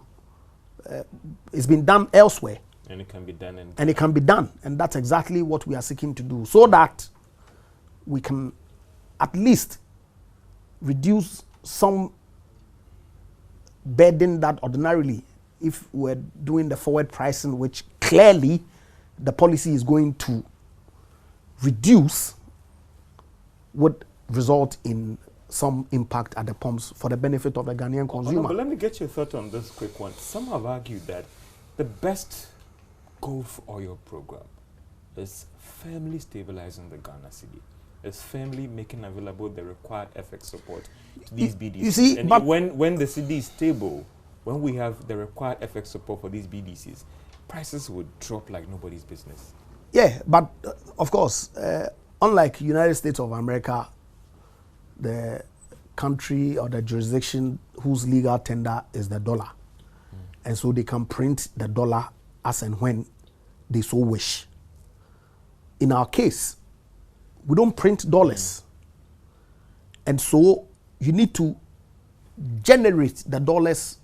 it's been done elsewhere. And it can be done. And it can be done. And that's exactly what we are seeking to do, so that we can at least reduce some burden that ordinarily, if we're doing the forward pricing, which clearly the policy is going to reduce, would result in some impact at the pumps for the benefit of the Ghanaian consumer. But let me get your thought on this quick one. Some have argued that the best Gulf oil program is firmly stabilizing the Ghana cedi. It's firmly making available the required FX support to these BDCs. You see, and but when the cedi is stable, when we have the required FX support for these BDCs, prices would drop like nobody's business. Yeah, but of course, unlike United States of America, the country or the jurisdiction whose legal tender is the dollar. And so they can print the dollar as and when they so wish. In our case, we don't print dollars. And so you need to generate the dollars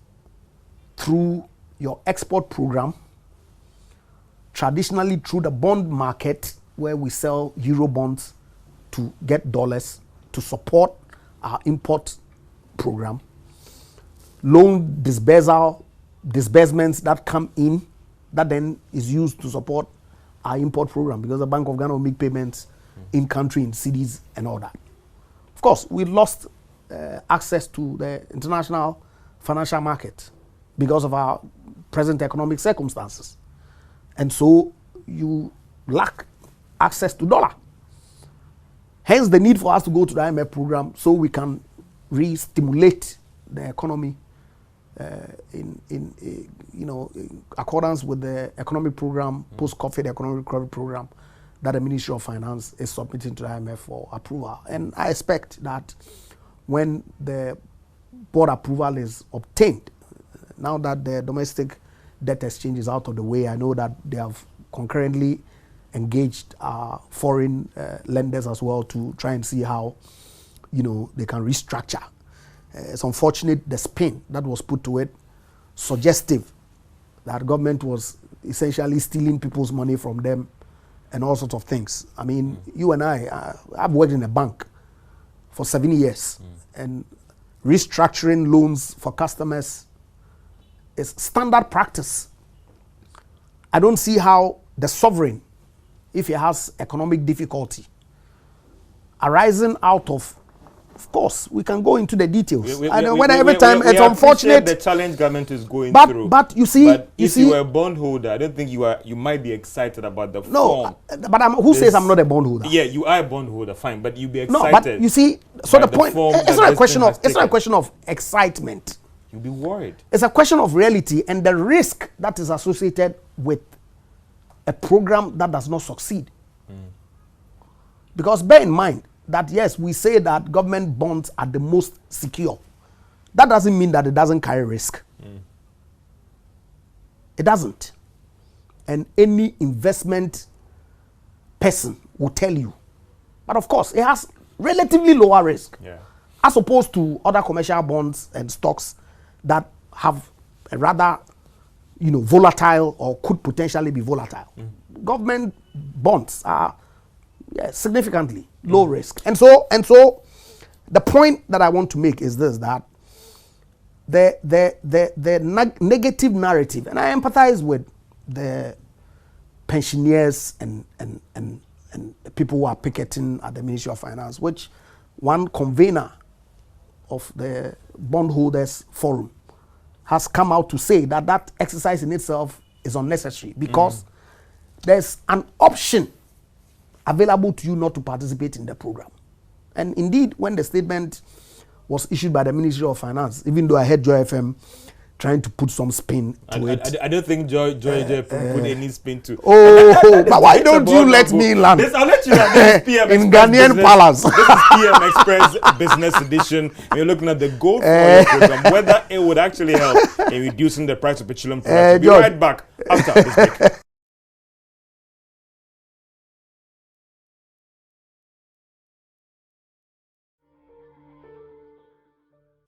through your export program, traditionally through the bond market, where we sell euro bonds to get dollars to support our import program, loan disbursements that come in, that then is used to support our import program, because the Bank of Ghana will make payments in country, in cities and all that. Of course, we lost access to the international financial market because of our present economic circumstances. And so you lack access to dollar. Hence the need for us to go to the IMF program, so we can re-stimulate the economy in accordance with the economic program, post-COVID economic recovery program, that the Ministry of Finance is submitting to the IMF for approval. And I expect that when the board approval is obtained, now that the domestic debt exchange is out of the way, I know that they have concurrently engaged foreign lenders as well to try and see how they can restructure. It's unfortunate the spin that was put to it, suggestive that government was essentially stealing people's money from them and all sorts of things. I mean, you and I've worked in a bank for 7 years, and restructuring loans for customers is standard practice. I don't see how the sovereign, if he has economic difficulty arising out of course, we can go into the details. I know when every time it's unfortunate. The challenge government is going through. But you see, if you were a bondholder, I don't think you might be excited about the form. But who says I'm not a bondholder? Yeah, you are a bondholder, fine, but you'll be excited. No, but you see, so the point, it's not a question of excitement. You'll be worried. It's a question of reality and the risk that is associated with a program that does not succeed. Because bear in mind that yes, we say that government bonds are the most secure. That doesn't mean that it doesn't carry risk. It doesn't. And any investment person will tell you. But of course, it has relatively lower risk as opposed to other commercial bonds and stocks that have a rather volatile or could potentially be volatile. Government bonds are significantly low risk. And so the point that I want to make is this, that the negative narrative, and I empathize with the pensioners and the people who are picketing at the Ministry of Finance, which one convener of the bondholders forum has come out to say that exercise in itself is unnecessary, because there's an option available to you not to participate in the program. And indeed, when the statement was issued by the Ministry of Finance, even though I heard Joy FM trying to put some spin to it. I don't think Joy FM put any spin to. But why don't you let me land? I'll let you land. This is PM in Express Ghanaian business. Palace. This is PM Express Business Edition. We're looking at the Gold Oil program, whether it would actually help in reducing the price of petroleum products. We'll be right back after this break.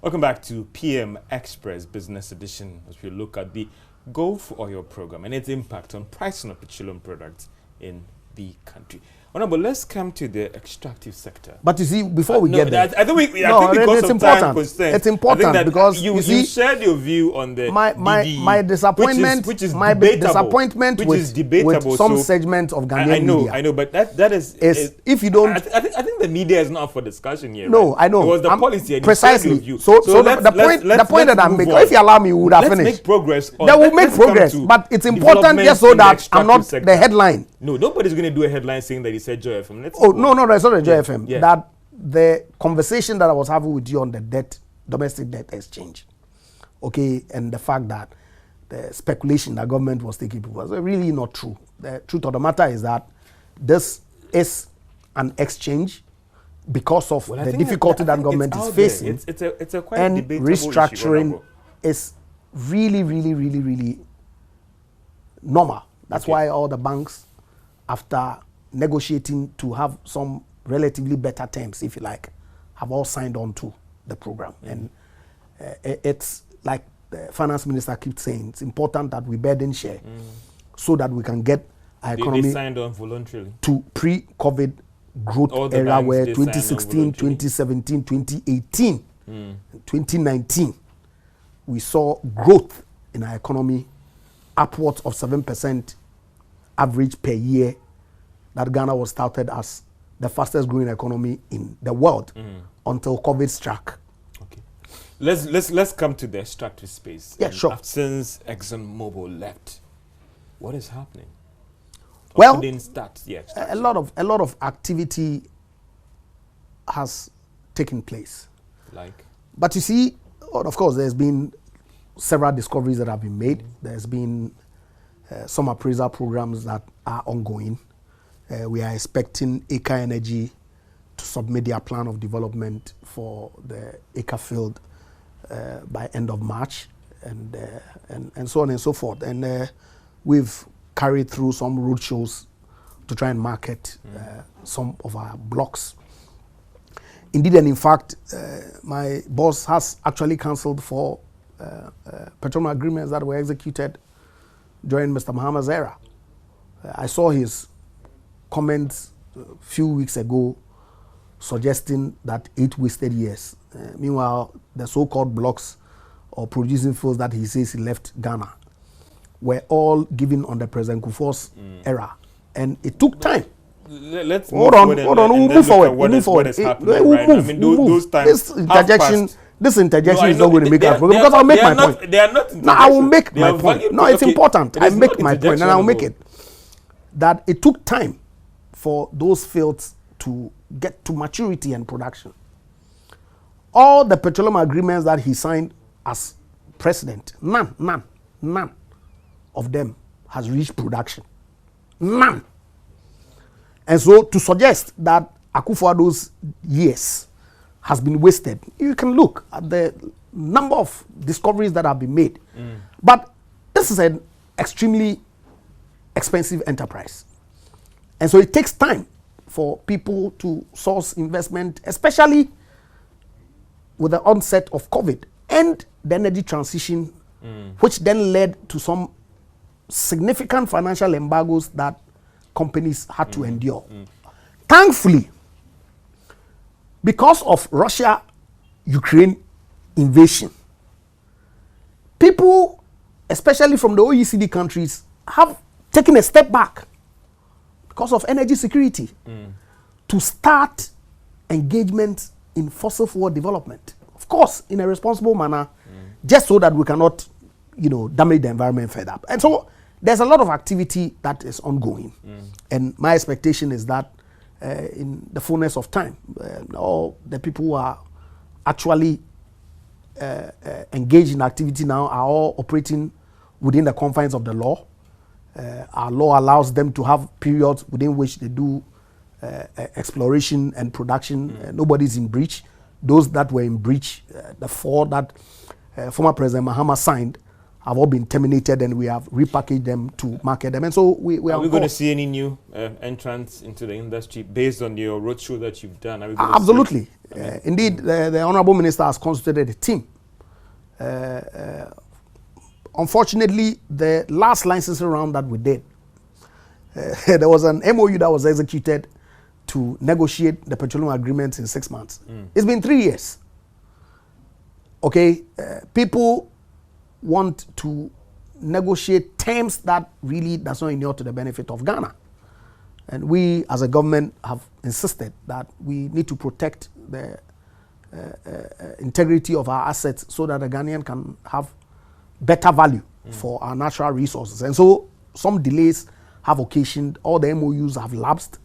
Welcome back to PM Express Business Edition, as we look at the Go for Oil program and its impact on pricing of petroleum products in the country. Honorable, let's come to the extractive sector. But you see, before we get there, I think because it's of time constraints, it's important because you shared your view on the my disappointment, which is my debatable, disappointment which with, is debatable. With some so segment of Ghanaian media. I know, but that is if you don't, I think the media is not up for discussion here. No, right? I know. It was the policy and precisely. You So the point that I'm making, if you allow me, we would have finished. Let's make progress. They will make progress, but it's important just so that I'm not the headline. No, nobody's going to do a headline saying that he said Joy FM. No, it's not a Joy FM. Yeah. That the conversation that I was having with you on the domestic debt exchange, okay, and the fact that the speculation that government was taking people was really not true. The truth of the matter is that this is an exchange because of the difficulty that government is facing. It's a quite and debatable restructuring issue, is really normal. That's why all the banks, after negotiating to have some relatively better terms, if you like, have all signed on to the program. And it's like the finance minister keeps saying, it's important that we burden share so that we can get our economy they signed on voluntarily to pre-COVID growth era where 2016, 2017, 2018, 2019, we saw growth in our economy upwards of 7% average per year, that Ghana was touted as the fastest growing economy in the world until COVID struck. Okay, let's come to the extractive space. Yeah, sure. Since ExxonMobil left, what is happening? Well, a lot of activity has taken place. Like, but you see, of course, there's been several discoveries that have been made. There's been some appraisal programs that are ongoing. We are expecting Eka Energy to submit their plan of development for the Eka field by end of March, and so on and so forth. And we've carried through some roadshows to try and market some of our blocks. Indeed, and in fact, my boss has actually cancelled 4 petroleum agreements that were executed during Mr. Mahama's era. I saw his comments a few weeks ago suggesting that 8 wasted years. Meanwhile, the so-called blocks or producing fields that he says he left Ghana were all given on the President Kufuor's era. And it took time. Let's hold on. We'll move forward. What is happening right now? I mean, those times this interjection is not going to make our program because I'll make my point. They are not. No, I will make my point. No, it's important. I make my point and I'll make it. That it took time for those fields to get to maturity and production. All the petroleum agreements that he signed as president, none of them has reached production. None. And so to suggest that Akufo-Addo's years has been wasted, you can look at the number of discoveries that have been made. But this is an extremely expensive enterprise. And so it takes time for people to source investment, especially with the onset of COVID and the energy transition, which then led to some significant financial embargoes that companies had to endure. Thankfully, because of Russia-Ukraine invasion, people, especially from the OECD countries, have taken a step back because of energy security to start engagement in fossil fuel development. Of course, in a responsible manner, just so that we cannot, damage the environment further. And so there's a lot of activity that is ongoing. And my expectation is that in the fullness of time, all the people who are actually engaged in activity now are all operating within the confines of the law. Our law allows them to have periods within which they do exploration and production. Nobody's in breach. Those that were in breach, the 4 that former President Mahama signed, have all been terminated, and we have repackaged them to market them. And so we are are we going to see any new entrants into the industry based on your roadshow that you've done? Are we going absolutely. To Indeed, the Honorable Minister has constituted a team. Unfortunately, the last licensing round that we did, there was an MOU that was executed to negotiate the petroleum agreements in 6 months. It's been 3 years. Okay, people want to negotiate terms that really does not inure to the benefit of Ghana. And we as a government have insisted that we need to protect the integrity of our assets so that the Ghanaian can have better value for our natural resources. And so some delays have occasioned, all the MOUs have lapsed.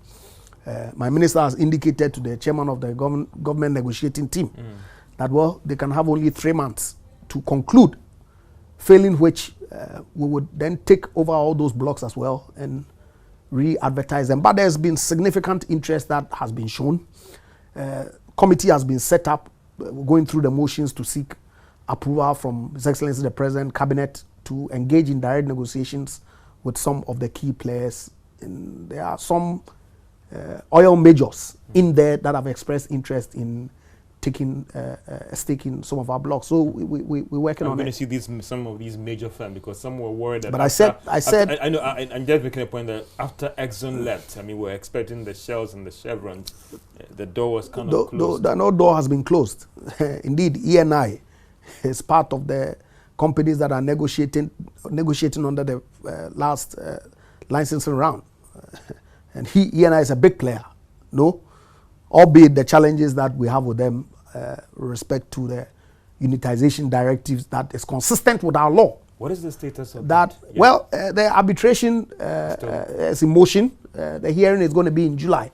My minister has indicated to the chairman of the government negotiating team that, well, they can have only 3 months to conclude, failing which we would then take over all those blocks as well and re-advertise them. But there's been significant interest that has been shown. Committee has been set up, going through the motions to seek approval from His Excellency the President, Cabinet, to engage in direct negotiations with some of the key players. And there are some oil majors in there that have expressed interest in taking a stake in some of our blocks. So we're working on it. I'm going to see some of these major firms, because some were worried that. But I said, I know. I'm just making a point that after Exxon left, I mean, we're expecting the Shells and the Chevrons. The door was kind of closed. No door has been closed. Indeed, ENI is part of the companies that are negotiating under the last licensing round. And ENI is a big player, no? Albeit the challenges that we have with them with respect to the unitization directives that is consistent with our law. What is the status of that? Yeah. Well, the arbitration is in motion. The hearing is going to be in July,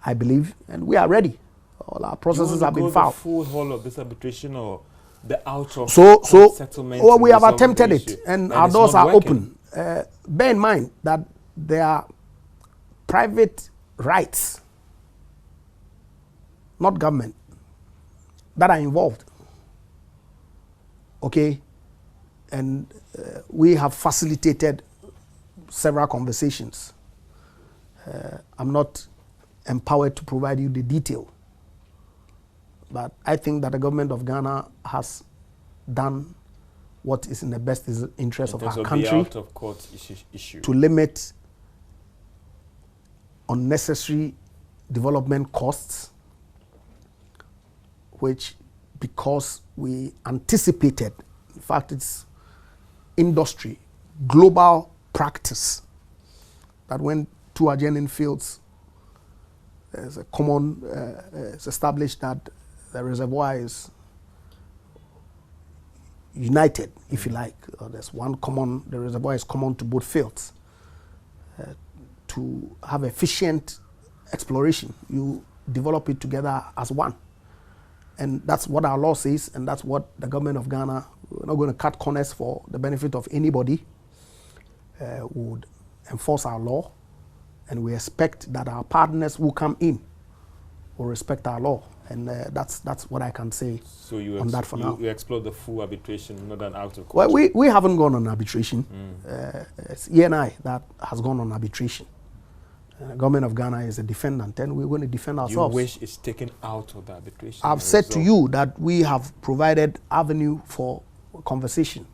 I believe, and we are ready. All our processes have been filed. The full whole of this arbitration or the out of settlement? Well, we have attempted it, and our doors are open. Bear in mind that there are private rights, not government, that are involved. Okay, and we have facilitated several conversations. I'm not empowered to provide you the detail, but I think that the government of Ghana has done what is in the best interest of our country, out of court issue, to limit unnecessary development costs, which, because we anticipated, in fact, it's industry, global practice, that when two adjoining fields, there's a common, it's established that the reservoir is united, if you like, or there's one common, the reservoir is common to both fields. To have efficient exploration, you develop it together as one. And that's what our law says, and that's what the government of Ghana, we're not going to cut corners for the benefit of anybody, would enforce our law, and we expect that our partners who come in will respect our law. And that's what I can say on that for now. You explore the full arbitration, not an out of Well, court? we haven't gone on arbitration. It's ENI that has gone on arbitration. The government of Ghana is a defendant, and we're going to defend ourselves. You wish it's taken out of the arbitration? I've said to you that we have provided avenue for conversation.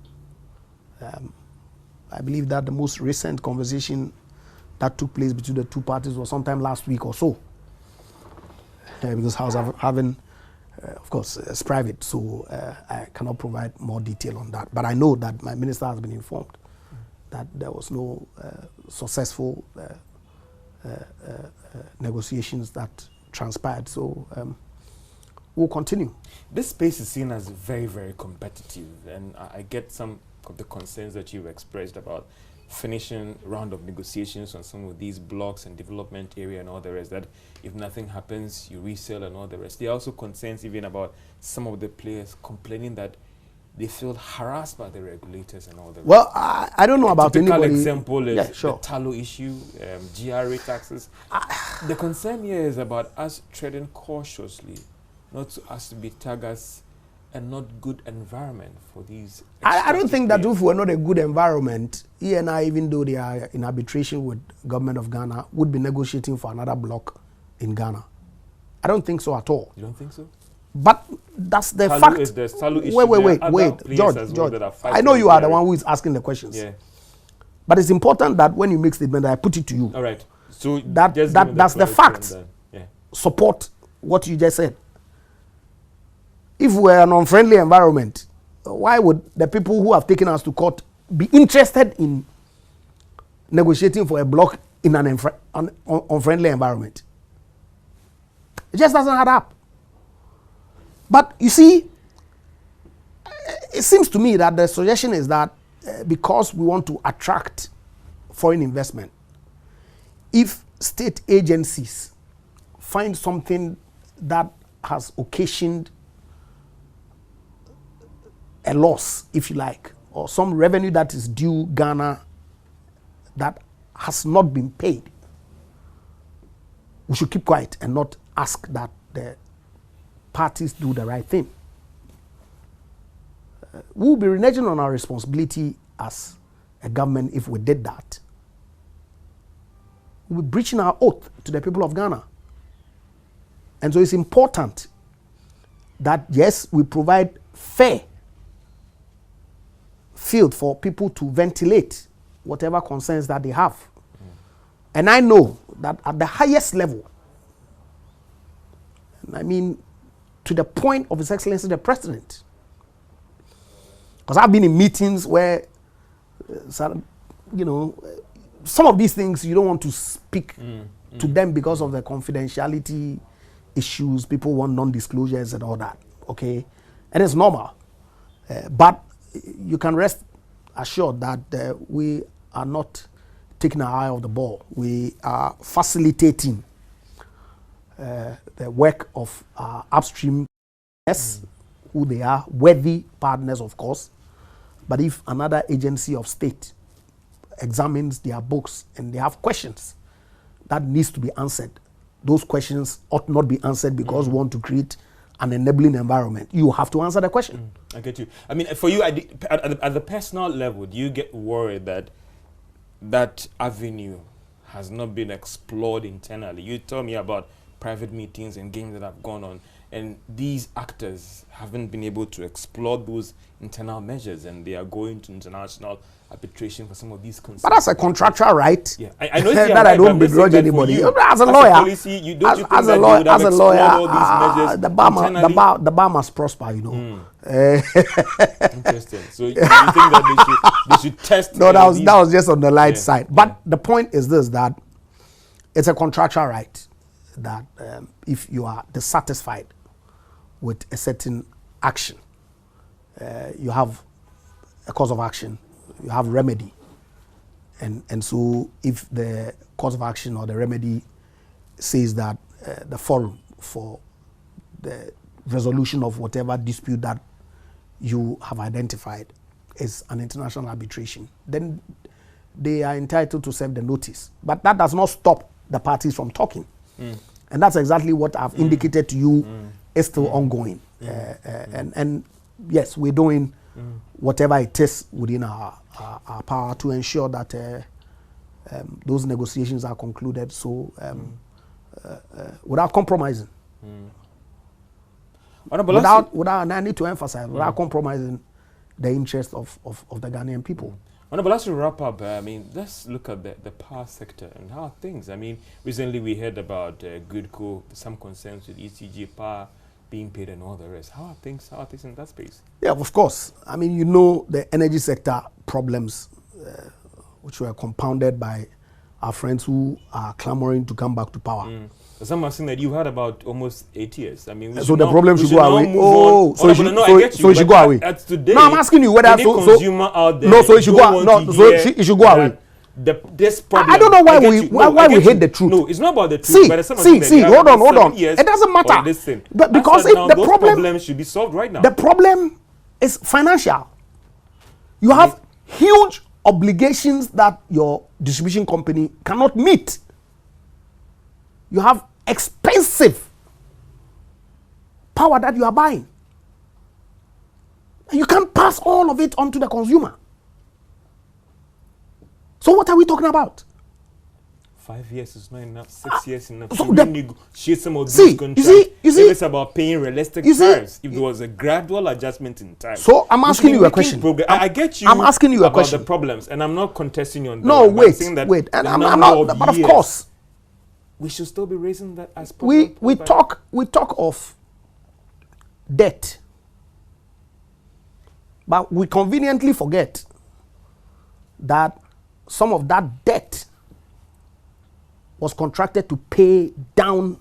I believe that the most recent conversation that took place between the two parties was sometime last week or so. Because I was having, of course, it's private, so I cannot provide more detail on that. But I know that my minister has been informed that there was no successful negotiations that transpired. So we'll continue. This space is seen as very, very competitive, and I get some of the concerns that you've expressed about finishing round of negotiations on some of these blocks and development area and all the rest, that if nothing happens, you resell and all the rest. There are also concerns even about some of the players complaining that they feel harassed by the regulators and all the rest. Well, I don't know about anybody. Typical example is sure. the tallow issue, GRA taxes. The concern here is about us treading cautiously, not to us to be tagged as a not good environment for these? I don't think that players? if we're not a good environment, ENI, even though they are in arbitration with government of Ghana, would be negotiating for another block in Ghana. I don't think so at all. You don't think so? But that's the Salu fact. is the Salu issue. Wait, George. I know you are the one who is asking the questions. Yeah. But it's important that when you make statement, I put it to you. All right. So that's the fact. Yeah. Support what you just said. If we're an unfriendly environment, why would the people who have taken us to court be interested in negotiating for a block in an unfriendly environment? It just doesn't add up. But you see, it seems to me that the suggestion is that because we want to attract foreign investment, if state agencies find something that has occasioned a loss, if you like, or some revenue that is due Ghana that has not been paid, we should keep quiet and not ask that the parties do the right thing. We will be reneging on our responsibility as a government if we did that. We'll be breaching our oath to the people of Ghana. And so it's important that, yes, we provide fair field for people to ventilate whatever concerns that they have. And I know that at the highest level, and I mean to the point of His Excellency the President, because I've been in meetings where, some of these things you don't want to speak to them because of the confidentiality issues. People want non-disclosures and all that, okay? And it's normal. But you can rest assured that we are not taking our eye off the ball. We are facilitating the work of upstream, who they are, worthy partners, of course. But if another agency of state examines their books and they have questions that needs to be answered, those questions ought not be answered because we want to create an enabling environment. You have to answer the question. I get you. I mean, for you, at the personal level, do you get worried that that avenue has not been explored internally? You told me about private meetings and games that have gone on, and these actors haven't been able to explore those internal measures, and they are going to international arbitration for some of these concerns. But that's a contractual right. Yeah, I know that I don't begrudge anybody. As a lawyer, as a lawyer, the bar must prosper, you know. Interesting. So you think that they should test? No, that was just on the light side. But the point is this: that it's a contractual right that if you are dissatisfied with a certain action, you have a cause of action. You have remedy, and so if the cause of action or the remedy says that the forum for the resolution of whatever dispute that you have identified is an international arbitration, then they are entitled to serve the notice. But that does not stop the parties from talking, and that's exactly what I've indicated to you is still ongoing. And yes, we're doing whatever it is within our power to ensure that those negotiations are concluded without compromising. And I need to emphasize, without compromising the interest of the Ghanaian people. But as we wrap up, I mean, let's look at the power sector and how things. I mean, recently we heard about Goodco, some concerns with ECG power being paid and all the rest. How are things in that space? Yeah, of course. I mean, you know, the energy sector problems, which were compounded by our friends who are clamoring to come back to power. Some are saying that you had about almost 8 years. I mean, so the problem should go away. Oh, so it should go away. Today, no, I'm asking you whether consumer out there. No, so it should go. No, so it should go away. This problem. I don't know why we hate the truth. No, it's not about the truth. See, hold on. It doesn't matter. But because the problem should be solved right now. The problem is financial. You have huge obligations that your distribution company cannot meet. You have expensive power that you are buying. You can't pass all of it on to the consumer. So what are we talking about? 5 years is not enough. 6 years enough. So So the- negotiate some of See, these you contracts. see- If it's about paying realistic you see- tariffs, if there was a gradual adjustment in time. So I'm we should asking be you a making question. progress. I get you. I'm asking you a about question. the problems, and I'm not contesting you on that. No, one, but I'm wait, saying that wait. And the I'm number not, of but of years, course, we should still be raising that as we problem. we talk of debt, but we conveniently forget that some of that debt was contracted to pay down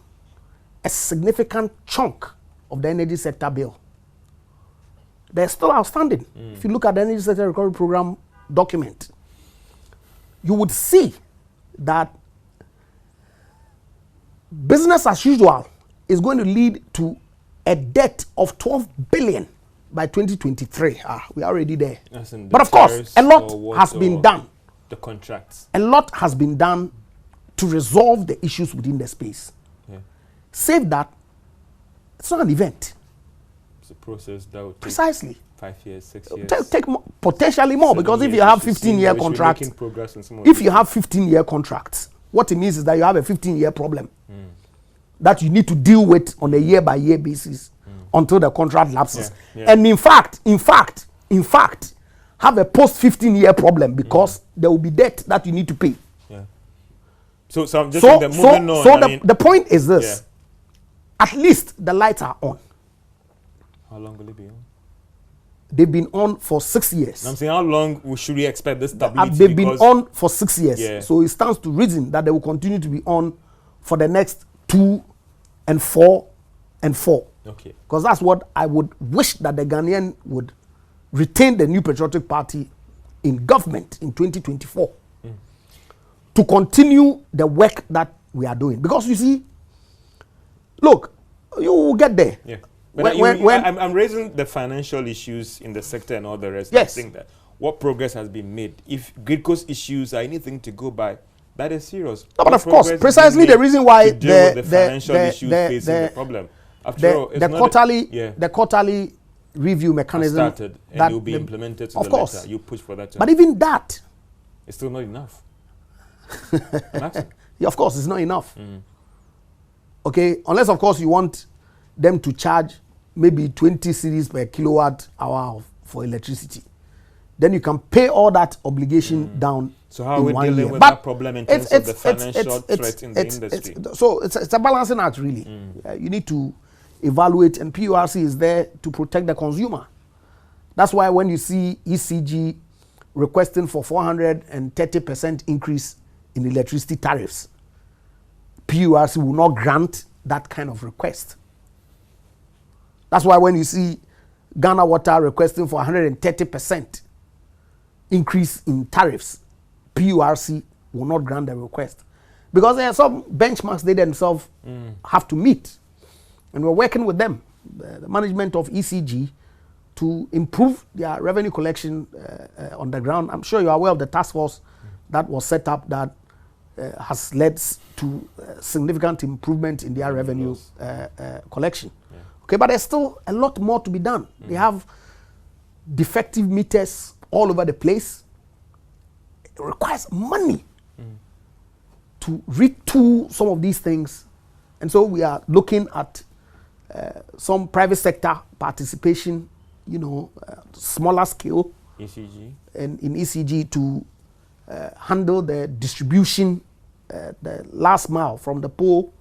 a significant chunk of the energy sector bill. They're still outstanding. If you look at the energy sector recovery program document, you would see that business as usual is going to lead to a debt of 12 billion by 2023. We are already there. As in the But of course, tariffs a or lot what, has been or done. The contracts. A lot has been done to resolve the issues within the space. Yeah. Save that, it's not an event. It's a process that would take Precisely. 5 years, 6 years. Take potentially more, 7 because if years. you have We should see 15-year we should be contracts, making progress on some of if these you have 15-year contracts, what it means is that you have a 15-year problem that you need to deal with on a year-by-year basis until the contract lapses. Yeah, yeah. And in fact, have a post-15-year problem because there will be debt that you need to pay. Yeah. So I'm just saying that moving on. The point is this. At least the lights are on. How long will it be on? They've been on for 6 years. I'm saying, how long should we expect this stability? They've been Because on for 6 years. Yeah. So it stands to reason that they will continue to be on for the next 2 and 4 and 4. Okay. Because that's what I would wish, that the Ghanaian would retain the New Patriotic Party in government in 2024 to continue the work that we are doing. Because you see, look, you will get there. Yeah. But I'm raising the financial issues in the sector and all the rest. Yes. I think that what progress has been made. If Grid Coast issues are anything to go by, that is serious. No, but What of course, progress precisely has been the reason why made to deal with the financial issues facing the problem. After all, it's the not the quarterly review mechanism started and that it will be implemented to of the course. letter. You push for that. But even that, It's still not enough. I'm asking. yeah, of course, it's not enough. Okay, unless of course you want them to charge maybe 20 cedis per kilowatt hour for electricity, then you can pay all that obligation down. So how are we dealing year. with But that problem in terms of the financial threat in the industry? So it's a balancing act, really. You need to evaluate, and PURC is there to protect the consumer. That's why when you see ECG requesting for 430% increase in electricity tariffs, PURC will not grant that kind of request. That's why when you see Ghana Water requesting for 130% increase in tariffs, PURC will not grant the request. Because there are some benchmarks they themselves have to meet. And we're working with them, the management of ECG, to improve their revenue collection on the ground. I'm sure you are aware of the task force that was set up that has led to significant improvement in their revenue collection. Yeah. Okay, but there's still a lot more to be done. They have defective meters all over the place. It requires money to retool some of these things. And so we are looking at some private sector participation, smaller scale ECG. and in ECG to handle the distribution, the last mile from the pole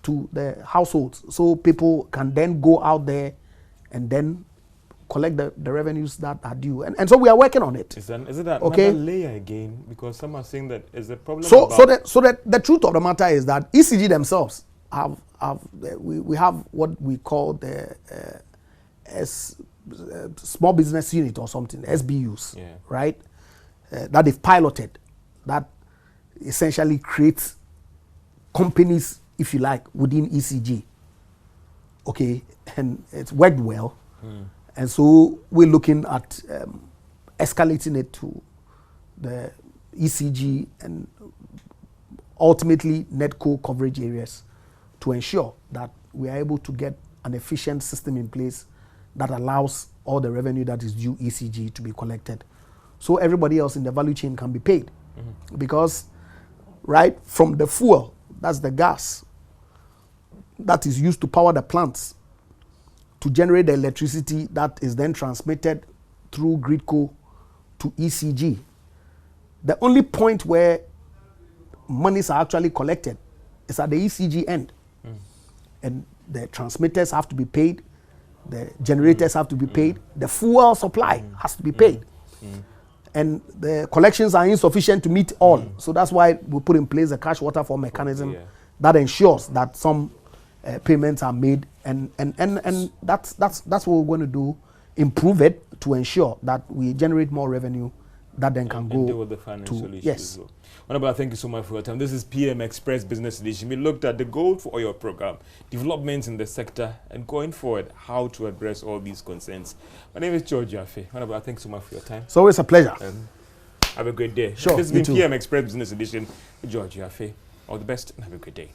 to the households, so people can then go out there and then collect the revenues that are due. And so we are working on it. Is it that okay? Another layer again? Because some are saying that is the problem. So the truth of the matter is that ECG themselves we have what we call the small business unit or something, SBUs, yeah. right? That they've piloted, that essentially creates companies, if you like, within ECG. Okay, and it's worked well. And so we're looking at escalating it to the ECG and ultimately NETCO coverage areas to ensure that we are able to get an efficient system in place that allows all the revenue that is due ECG to be collected. So everybody else in the value chain can be paid. Because, right, from the fuel, that's the gas that is used to power the plants, to generate the electricity that is then transmitted through Gridco to ECG. The only point where monies are actually collected is at the ECG end. And the transmitters have to be paid, the generators have to be paid, the fuel supply has to be paid. And the collections are insufficient to meet all. So that's why we put in place a cash waterfall mechanism that ensures that some payments are made, and that's what we're going to do, improve it to ensure that we generate more revenue that then can go deal with the financial issues. Yes. Honorable, thank you so much for your time. This is PM Express Business Edition. We looked at the Gold for Oil program, developments in the sector, and going forward, how to address all these concerns. My name is George Wiafe. Honorable, thank you so much for your time. It's always a pleasure. And have a great day. Sure. This has been PM Express Business Edition with George Wiafe. All the best and have a great day.